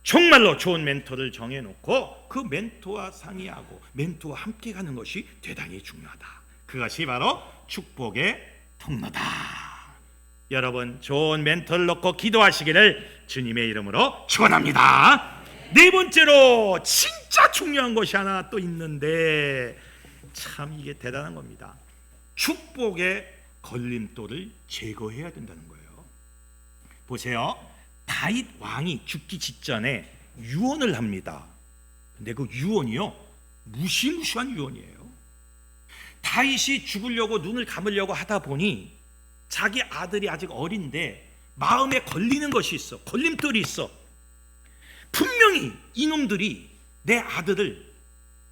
정말로 좋은 멘토를 정해놓고 그 멘토와 상의하고 멘토와 함께 가는 것이 대단히 중요하다. 그것이 바로 축복의 통로다. 여러분, 좋은 멘토를 놓고 기도하시기를 주님의 이름으로 축원합니다. 네 번째로 진짜 중요한 것이 하나 또 있는데, 참 이게 대단한 겁니다. 축복의 걸림돌을 제거해야 된다는 거예요. 보세요. 다윗 왕이 죽기 직전에 유언을 합니다. 근데 그 유언이요 무시무시한 유언이에요. 다윗이 죽으려고 눈을 감으려고 하다 보니 자기 아들이 아직 어린데 마음에 걸리는 것이 있어. 걸림돌이 있어. 분명히 이놈들이 내 아들을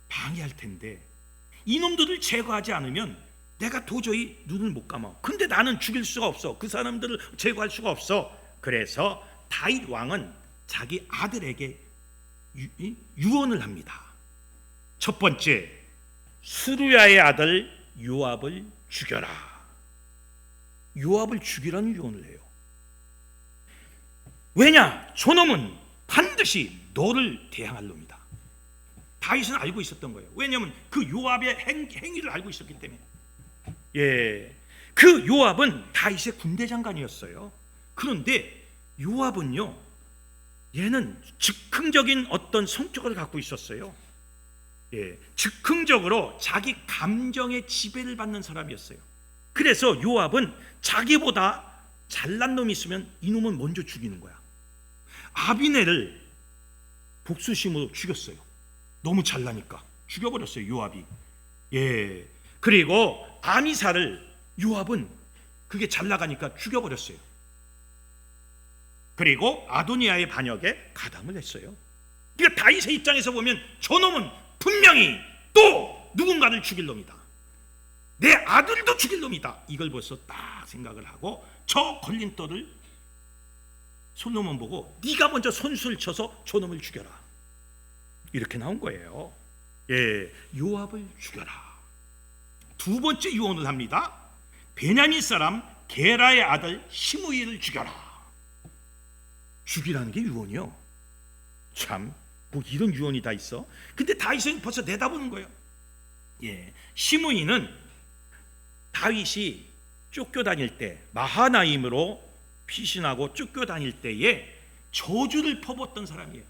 방해할 텐데 이놈들을 제거하지 않으면 내가 도저히 눈을 못 감아. 근데 나는 죽일 수가 없어. 그 사람들을 제거할 수가 없어. 그래서 다윗 왕은 자기 아들에게 유언을 합니다. 첫 번째, 수루야의 아들 요압을 죽여라. 요압을 죽이라는 유언을 해요. 왜냐? 저놈은 반드시 너를 대항할 놈이다. 다윗은 알고 있었던 거예요. 왜냐하면 그 요압의 행위를 알고 있었기 때문에. 그 요압은 다윗의 군대 장관이었어요. 그런데 요압은요, 얘는 즉흥적인 어떤 성격을 갖고 있었어요. 즉흥적으로 자기 감정의 지배를 받는 사람이었어요. 그래서 요압은 자기보다 잘난 놈이 있으면 이놈은 먼저 죽이는 거야. 아비넬을 복수심으로 죽였어요. 너무 잘나니까 죽여버렸어요, 요압이. 그리고 아미사를 요압은 그게 잘 나가니까 죽여버렸어요. 그리고 아도니아의 반역에 가담을 했어요. 그러니까 다윗의 입장에서 보면 저놈은 분명히 또 누군가를 죽일 놈이다. 내 아들도 죽일 놈이다. 이걸 벌써 딱 생각을 하고 저 걸림돌을 솔로몬 보고 네가 먼저 손수를 쳐서 저놈을 죽여라. 이렇게 나온 거예요. 예, 요압을 죽여라. 두 번째 유언을 합니다. 베냐민 사람 게라의 아들 시므이를 죽여라. 죽이라는 게 유언이요. 참, 뭐 이런 유언이 다 있어. 근데 다윗은 벌써 내다보는 거예요. 예, 시므이는 다윗이 쫓겨다닐 때, 마하나임으로 피신하고 쫓겨다닐 때에 저주를 퍼붓던 사람이에요.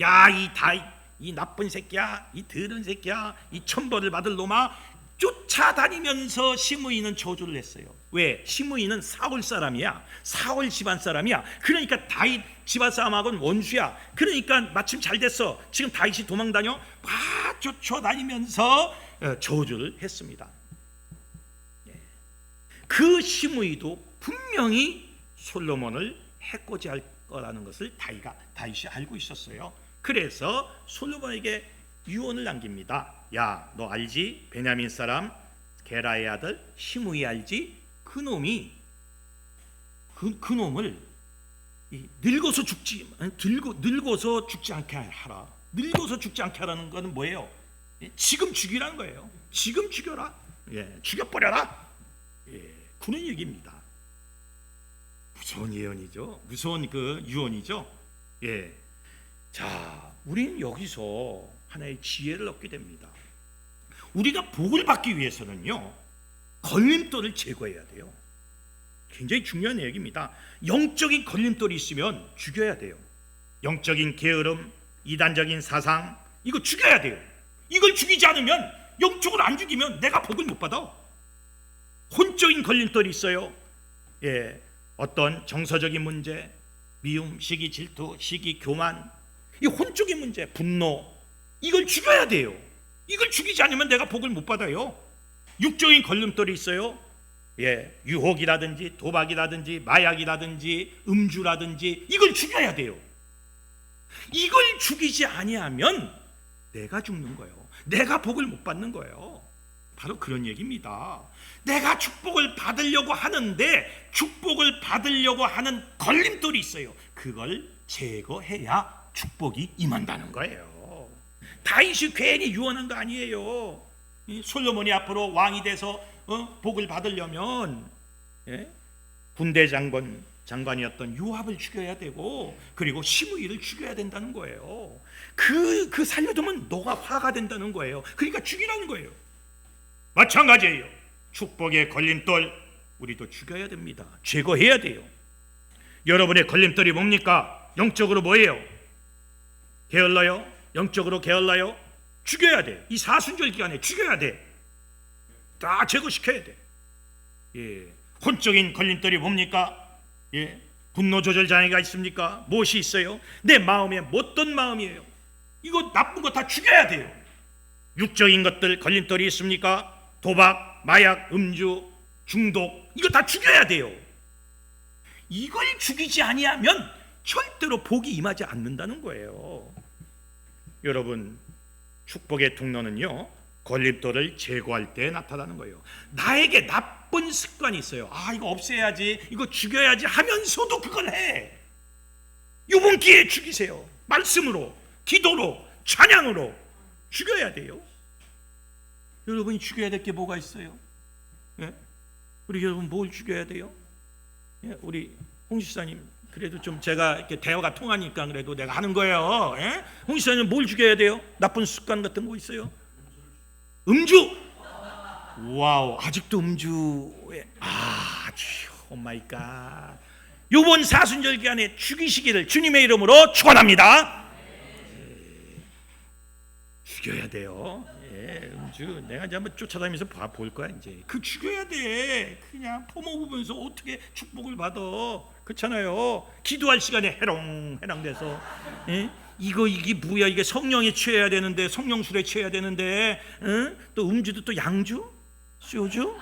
야, 이 다윗, 이 나쁜 새끼야, 이 더러운 새끼야, 이 천벌을 받을 놈아, 쫓아다니면서 시므이는 저주를 했어요. 왜? 시므이는 사울 사람이야. 사울 집안 사람이야. 그러니까 다윗 집안 사람하고는 원수야. 그러니까 마침 잘 됐어. 지금 다윗이 도망다녀 막 쫓아다니면서 저주를 했습니다. 그 시므이도 분명히 솔로몬을 해코지 할 거라는 것을 다윗이 알고 있었어요. 그래서 솔로몬에게 유언을 남깁니다. 야, 너 알지? 베냐민 사람 게라의 아들 시므이 알지? 그 놈이 그 놈을 늙어서 죽지 않게 하라. 늙어서 죽지 않게 하라는 것은 뭐예요? 지금 죽이라는 거예요. 지금 죽여라. 예, 죽여버려라. 예, 그런 얘기입니다. 무서운 예언이죠. 무서운 그 유언이죠. 예. 자, 우리는 여기서 하나의 지혜를 얻게 됩니다. 우리가 복을 받기 위해서는요, 걸림돌을 제거해야 돼요. 굉장히 중요한 얘기입니다. 영적인 걸림돌이 있으면 죽여야 돼요. 영적인 게으름, 이단적인 사상, 이거 죽여야 돼요. 이걸 죽이지 않으면, 영적으로 안 죽이면 내가 복을 못 받아. 혼적인 걸림돌이 있어요. 예, 어떤 정서적인 문제, 미움, 시기, 질투, 시기, 교만, 이 혼적인 문제, 분노, 이걸 죽여야 돼요. 이걸 죽이지 않으면 내가 복을 못 받아요. 육적인 걸림돌이 있어요. 예, 유혹이라든지 도박이라든지 마약이라든지 음주라든지 이걸 죽여야 돼요. 이걸 죽이지 아니하면 내가 죽는 거예요. 내가 복을 못 받는 거예요. 바로 그런 얘기입니다. 내가 축복을 받으려고 하는데 축복을 받으려고 하는 걸림돌이 있어요. 그걸 제거해야 축복이 임한다는 거예요. 다윗이 괜히 유언한 거 아니에요. 솔로몬이 앞으로 왕이 돼서 복을 받으려면 군대 장관이었던 요압을 죽여야 되고 그리고 시므이를 죽여야 된다는 거예요. 그 살려두면 너가 화가 된다는 거예요. 그러니까 죽이라는 거예요. 마찬가지예요. 축복의 걸림돌 우리도 죽여야 됩니다. 제거해야 돼요. 여러분의 걸림돌이 뭡니까? 영적으로 뭐예요? 게을러요? 영적으로 게을러요? 죽여야 돼. 이 사순절 기간에 죽여야 돼. 다 제거시켜야 돼. 예. 혼적인 걸림돌이 뭡니까? 예. 분노 조절 장애가 있습니까? 무엇이 있어요? 내 마음에 못된 마음이에요. 이거 나쁜 거 다 죽여야 돼요. 육적인 것들 걸림돌이 있습니까? 도박, 마약, 음주, 중독, 이거 다 죽여야 돼요. 이걸 죽이지 아니하면 절대로 복이 임하지 않는다는 거예요. 여러분, 축복의 통로는요, 걸림돌을 제거할 때 나타나는 거예요. 나에게 나쁜 습관이 있어요. 아, 이거 없애야지, 이거 죽여야지 하면서도 그걸 해. 이번 기회에 죽이세요. 말씀으로, 기도로, 찬양으로 죽여야 돼요. 여러분이 죽여야 될 게 뭐가 있어요? 예? 우리 여러분 뭘 죽여야 돼요? 예? 우리 홍 집사님, 그래도 좀 제가 이렇게 대화가 통하니까 그래도 내가 하는 거예요. 예? 홍 집사님 뭘 죽여야 돼요? 나쁜 습관 같은 거 있어요? 음주. 와우, 아직도 음주에 오 마이 갓. 이번 사순절 기간에 죽이시기를 주님의 이름으로 축원합니다. 죽여야 돼요. 예, 음주 내가 이제 한번 쫓아다니면서 볼 거야. 이제 그 죽여야 돼. 그냥 퍼먹으면서 어떻게 축복을 받아? 그렇잖아요. 기도할 시간에 해롱해롱돼서 이게 뭐야? 이게 성령에 취해야 되는데, 성령술에 취해야 되는데, 또 음주도 또 양주, 소주,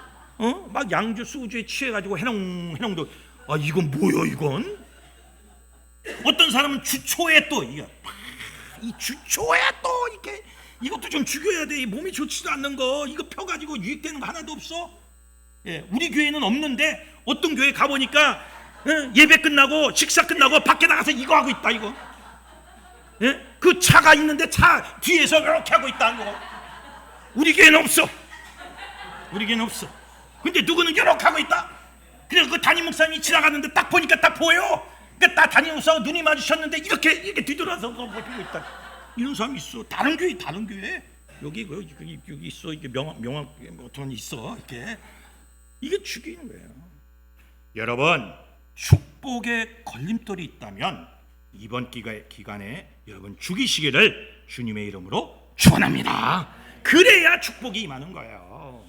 막 양주, 소주에 취해가지고 해롱해롱도. 아, 이건 뭐야? 이건 어떤 사람은 주초에 또 이 주초에 또 이렇게 이것도 좀 죽여야 돼. 이 몸이 좋지도 않는 거 이거 펴가지고 유익되는 거 하나도 없어. 예, 우리 교회는 없는데 어떤 교회 가보니까 예배 끝나고 식사 끝나고 밖에 나가서 이거 하고 있다. 이거 예? 그 차가 있는데 차 뒤에서 이렇게 하고 있다는 거. 우리 교회는 없어. 우리 교회는 없어. 근데 누구는 이렇게 하고 있다. 그래서 그 담임 목사님이 지나가는데 딱 보니까 딱 보여. 그러니까 딱 담임 목사가 눈이 마주쳤는데 이렇게 뒤돌아서 그거 보고 있다. 이런 사람이 있어. 다른 교회 여기 있어. 이게 명함 어떤 있어. 이게 죽이는 거예요. 여러분, 축복에 걸림돌이 있다면 이번 기간에 여러분 죽이시기를 주님의 이름으로 축원합니다. 그래야 축복이 임하는 거예요.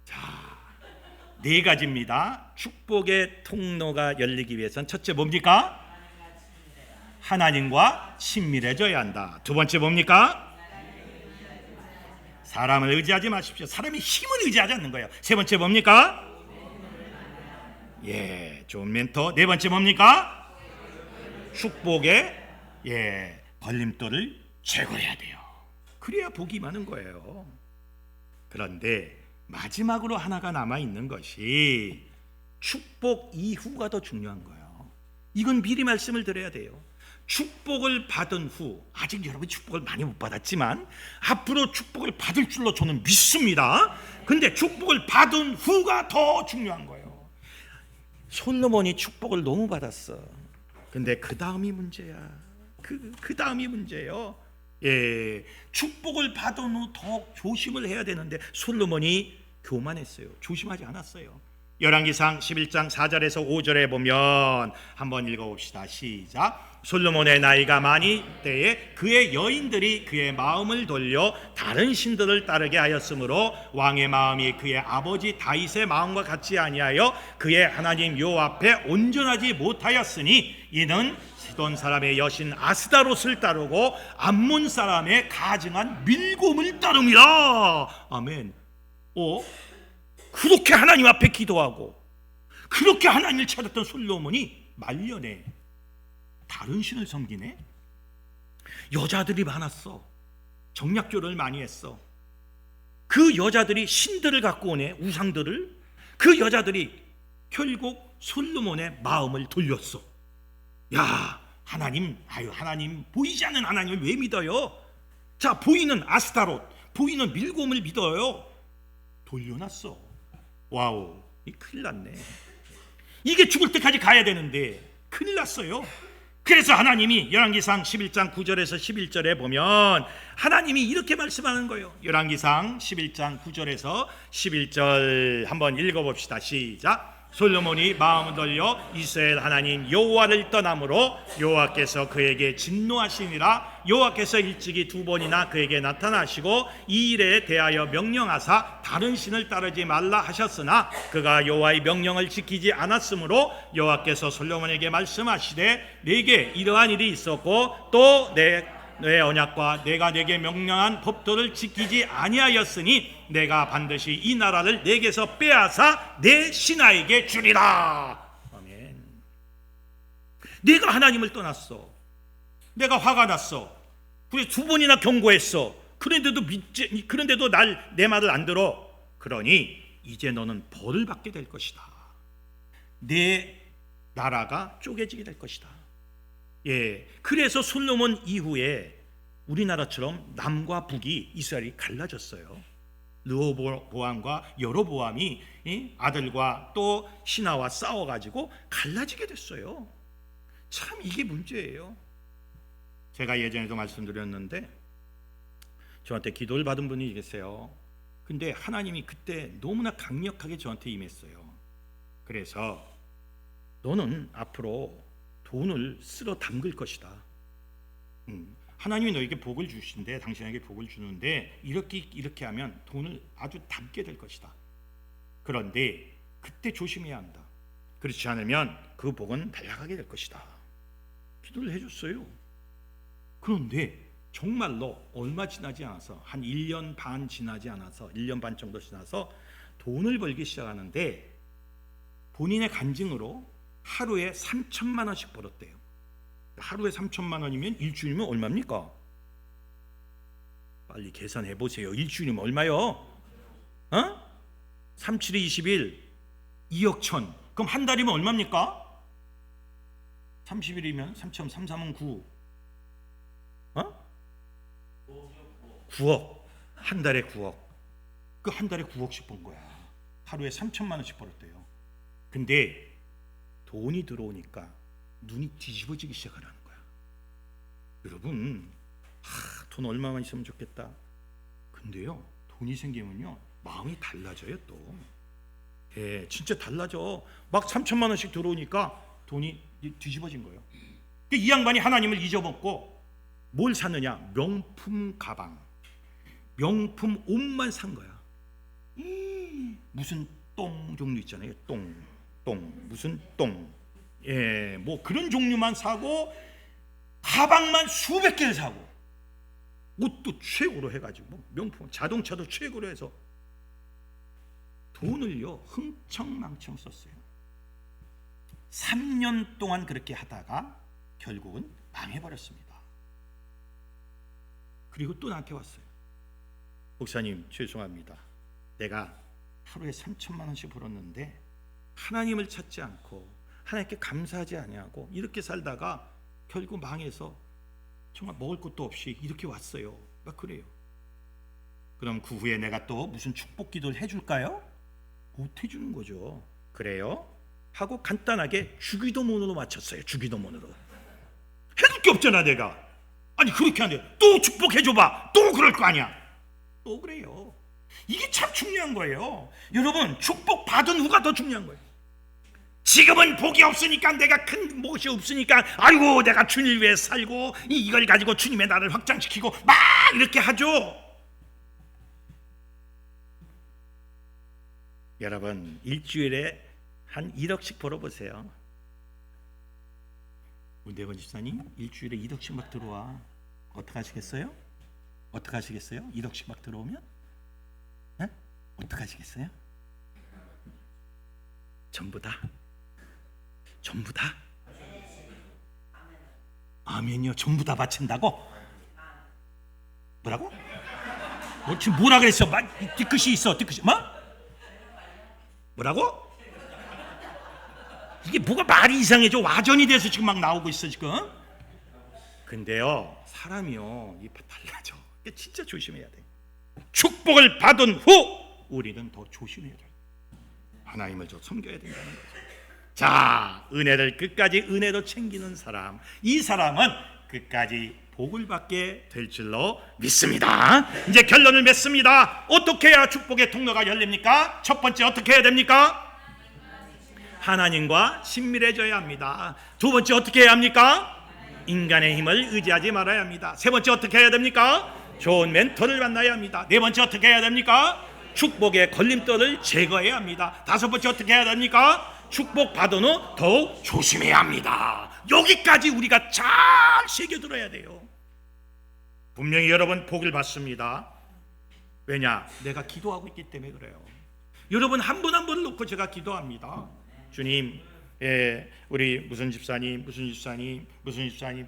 자, 4가지입니다. 축복의 통로가 열리기 위해선 첫째 뭡니까? 하나님과 친밀해져야 한다. 두 번째 뭡니까? 사람을 의지하지 마십시오. 사람의 힘을 의지하지 않는 거예요. 세 번째 뭡니까? 좋은 멘토. 네 번째 뭡니까? 축복의 걸림돌을 제거해야 돼요. 그래야 복이 많은 거예요. 그런데 마지막으로 하나가 남아있는 것이 축복 이후가 더 중요한 거예요. 이건 미리 말씀을 드려야 돼요. 축복을 받은 후, 아직 여러분이 축복을 많이 못 받았지만 앞으로 축복을 받을 줄로 저는 믿습니다. 근데 축복을 받은 후가 더 중요한 거예요. 솔로몬이 축복을 너무 받았어. 근데 그 다음이 문제야. 그 다음이 문제예요. 축복을 받은 후 더 조심을 해야 되는데 솔로몬이 교만했어요. 조심하지 않았어요. 열왕기상 11장 4절에서 5절에 보면 한번 읽어봅시다. 시작. 솔로몬의 나이가 많이 때에 그의 여인들이 그의 마음을 돌려 다른 신들을 따르게 하였으므로 왕의 마음이 그의 아버지 다윗의 마음과 같지 아니하여 그의 하나님 여호와 앞에 온전하지 못하였으니 이는 시돈 사람의 여신 아스다롯을 따르고 암몬 사람의 가증한 밀곰을 따름이라. 아멘. 그렇게 하나님 앞에 기도하고 그렇게 하나님을 찾았던 솔로몬이 말년에 다른 신을 섬기네. 여자들이 많았어. 정략교를 많이 했어. 그 여자들이 신들을 갖고 오네. 우상들을. 그 여자들이 결국 솔로몬의 마음을 돌렸어. 야, 하나님 보이지 않는 하나님을 왜 믿어요? 자, 보이는 아스타롯, 보이는 밀곰을 믿어요. 돌려놨어. 와우, 큰일 났네. 이게 죽을 때까지 가야 되는데 큰일 났어요. 그래서 하나님이 열왕기상 11장 9절에서 11절에 보면 하나님이 이렇게 말씀하는 거예요. 열왕기상 11장 9절에서 11절 한번 읽어봅시다. 시작. 솔로몬이 마음을 돌려 이스라엘 하나님 여호와를 떠남으로 여호와께서 그에게 진노하시니라. 여호와께서 일찍이 2번이나 그에게 나타나시고 이 일에 대하여 명령하사 다른 신을 따르지 말라 하셨으나 그가 여호와의 명령을 지키지 않았으므로 여호와께서 솔로몬에게 말씀하시되 내게 이러한 일이 있었고 또 내 언약과 내가 내게 명령한 법도를 지키지 아니하였으니 내가 반드시 이 나라를 내게서 빼앗아 내 신하에게 주리라. 아멘. 내가 하나님을 떠났어. 내가 화가 났어. 그래 2번이나 경고했어. 그런데도 내 말을 안 들어. 그러니 이제 너는 벌을 받게 될 것이다. 내 나라가 쪼개지게 될 것이다. 그래서 솔로몬 이후에 우리나라처럼 남과 북이 이스라엘이 갈라졌어요. 르호보암과 여로보암이 아들과 또 신하와 싸워가지고 갈라지게 됐어요. 참 이게 문제예요. 제가 예전에도 말씀드렸는데 저한테 기도를 받은 분이 계세요. 근데 하나님이 그때 너무나 강력하게 저한테 임했어요. 그래서 너는 앞으로 돈을 쓸어 담글 것이다. 하나님이 너에게 복을 주신대, 당신에게 복을 주는데 이렇게 하면 돈을 아주 담게 될 것이다. 그런데 그때 조심해야 한다. 그렇지 않으면 그 복은 날아가게 될 것이다. 기도를 해줬어요. 그런데 정말로 얼마 지나지 않아서 한 1년 반 지나지 않아서 1년 반 정도 지나서 돈을 벌기 시작하는데 본인의 간증으로 하루에 3천만 원씩 벌었대요. 하루에 3천만 원이면 일주일이면 얼마입니까? 빨리 계산해 보세요. 일주일이면 얼마요? 3, 7이 21 2억 천. 그럼 한 달이면 얼마입니까? 30일이면 3.33은 9. 9억. 한 달에 9억. 그 한 달에 9억씩 번 거야. 하루에 3천만 원씩 벌었대요. 근데 돈이 들어오니까 눈이 뒤집어지기 시작하는 거야. 여러분, 돈 얼마만 있으면 좋겠다. 근데요, 돈이 생기면요, 마음이 달라져요 또. 예, 진짜 달라져. 막 3천만 원씩 들어오니까 돈이 뒤집어진 거예요. 이 양반이 하나님을 잊어먹고 뭘 샀느냐? 명품 가방, 명품 옷만 산 거야. 무슨 똥 종류 있잖아요. 똥 무슨 똥. 예, 뭐 그런 종류만 사고 가방만 수백 개를 사고 옷도 최고로 해가지고 명품, 자동차도 최고로 해서 돈을요 흥청망청 썼어요. 3년 동안 그렇게 하다가 결국은 망해버렸습니다. 그리고 또 나한테 왔어요. 목사님, 죄송합니다. 내가 하루에 3천만 원씩 벌었는데 하나님을 찾지 않고 하나님께 감사하지 아니하고 이렇게 살다가 결국 망해서 정말 먹을 것도 없이 이렇게 왔어요. 막 그래요. 그럼 그 후에 내가 또 무슨 축복 기도를 해줄까요? 못 해주는 거죠. 그래요? 하고 간단하게 주기도문으로 마쳤어요. 주기도문으로. 해줄 게 없잖아 내가. 아니 그렇게 하는데 또 축복해줘봐. 또 그럴 거 아니야. 또 그래요. 이게 참 중요한 거예요. 여러분, 축복 받은 후가 더 중요한 거예요. 지금은 복이 없으니까, 내가 큰 몫이 없으니까 아이고 내가 주님 위해 살고 이걸 가지고 주님의 나를 확장시키고 막 이렇게 하죠. 여러분, 일주일에 한 1억씩 벌어보세요. 문대건 집사님, 일주일에 1억씩 막 들어와. 어떡하시겠어요? 어떡하시겠어요? 1억씩 막 들어오면? 네? 어떡하시겠어요? 전부 다? 전부 다? 아멘이요. 전부 다 바친다고? 뭐라고? 뭐 지금 뭐라 그랬어? 뒤끝이 있어. 뒤끝이 뭐? 뭐라고? 이게 뭐가 말이 이상해져. 와전이 돼서 지금 막 나오고 있어 지금. 근데요, 사람이요 이 달라져. 진짜 조심해야 돼. 축복을 받은 후 우리는 더 조심해야 돼. 하나님을 더 섬겨야 된다는 거죠. 자, 은혜를 끝까지 은혜로 챙기는 사람, 이 사람은 끝까지 복을 받게 될 줄로 믿습니다. 이제 결론을 맺습니다. 어떻게 해야 축복의 통로가 열립니까? 첫 번째, 어떻게 해야 됩니까? 하나님과 친밀해져야 합니다. 두 번째, 어떻게 해야 합니까? 인간의 힘을 의지하지 말아야 합니다. 세 번째, 어떻게 해야 됩니까? 좋은 멘토를 만나야 합니다. 네 번째, 어떻게 해야 됩니까? 축복의 걸림돌을 제거해야 합니다. 다섯 번째, 어떻게 해야 됩니까? 축복 받은 후 더욱 조심해야 합니다. 여기까지 우리가 잘 새겨들어야 돼요. 분명히 여러분 복을 받습니다. 왜냐? 내가 기도하고 있기 때문에 그래요. 여러분 한 분 한 분을 놓고 제가 기도합니다. 주님, 우리 무슨 집사님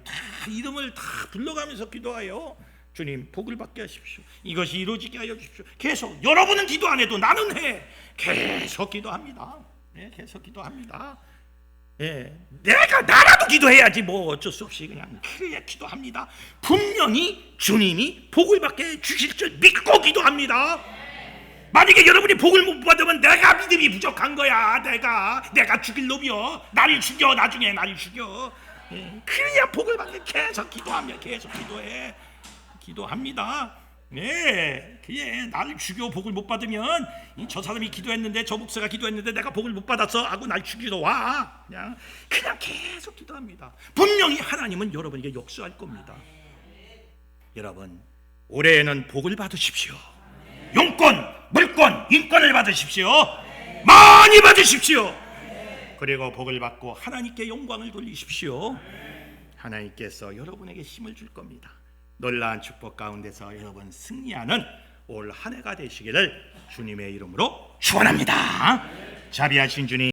다 이름을 다 불러가면서 기도하여 주님 복을 받게 하십시오. 이것이 이루어지게 하여 주십시오. 계속, 여러분은 기도 안 해도 나는 해. 계속 기도합니다. 계속 기도합니다. 내가 나라도 기도해야지 뭐 어쩔 수 없이 그냥 그래 기도합니다. 분명히 주님이 복을 받게 주실 줄 믿고 기도합니다. 만약에 여러분이 복을 못 받으면 내가 믿음이 부족한 거야. 내가 죽일 놈이여. 나를 죽여. 나중에 나를 죽여. 그래야 복을 받게. 계속 기도하며 계속 기도합니다. 그래 나를 죽여. 복을 못 받으면 저 사람이 기도했는데, 저 목사가 기도했는데 내가 복을 못 받았어 하고 날 죽이러 와. 그냥 계속 기도합니다. 분명히 하나님은 여러분에게 역수할 겁니다. 여러분, 올해에는 복을 받으십시오. 용건, 물권, 인권을 받으십시오. 많이 받으십시오. 그리고 복을 받고 하나님께 영광을 돌리십시오. 하나님께서 여러분에게 힘을 줄 겁니다. 놀라운 축복 가운데서 여러분 승리하는 올 한 해가 되시기를 주님의 이름으로 축원합니다. 자비하신 주님,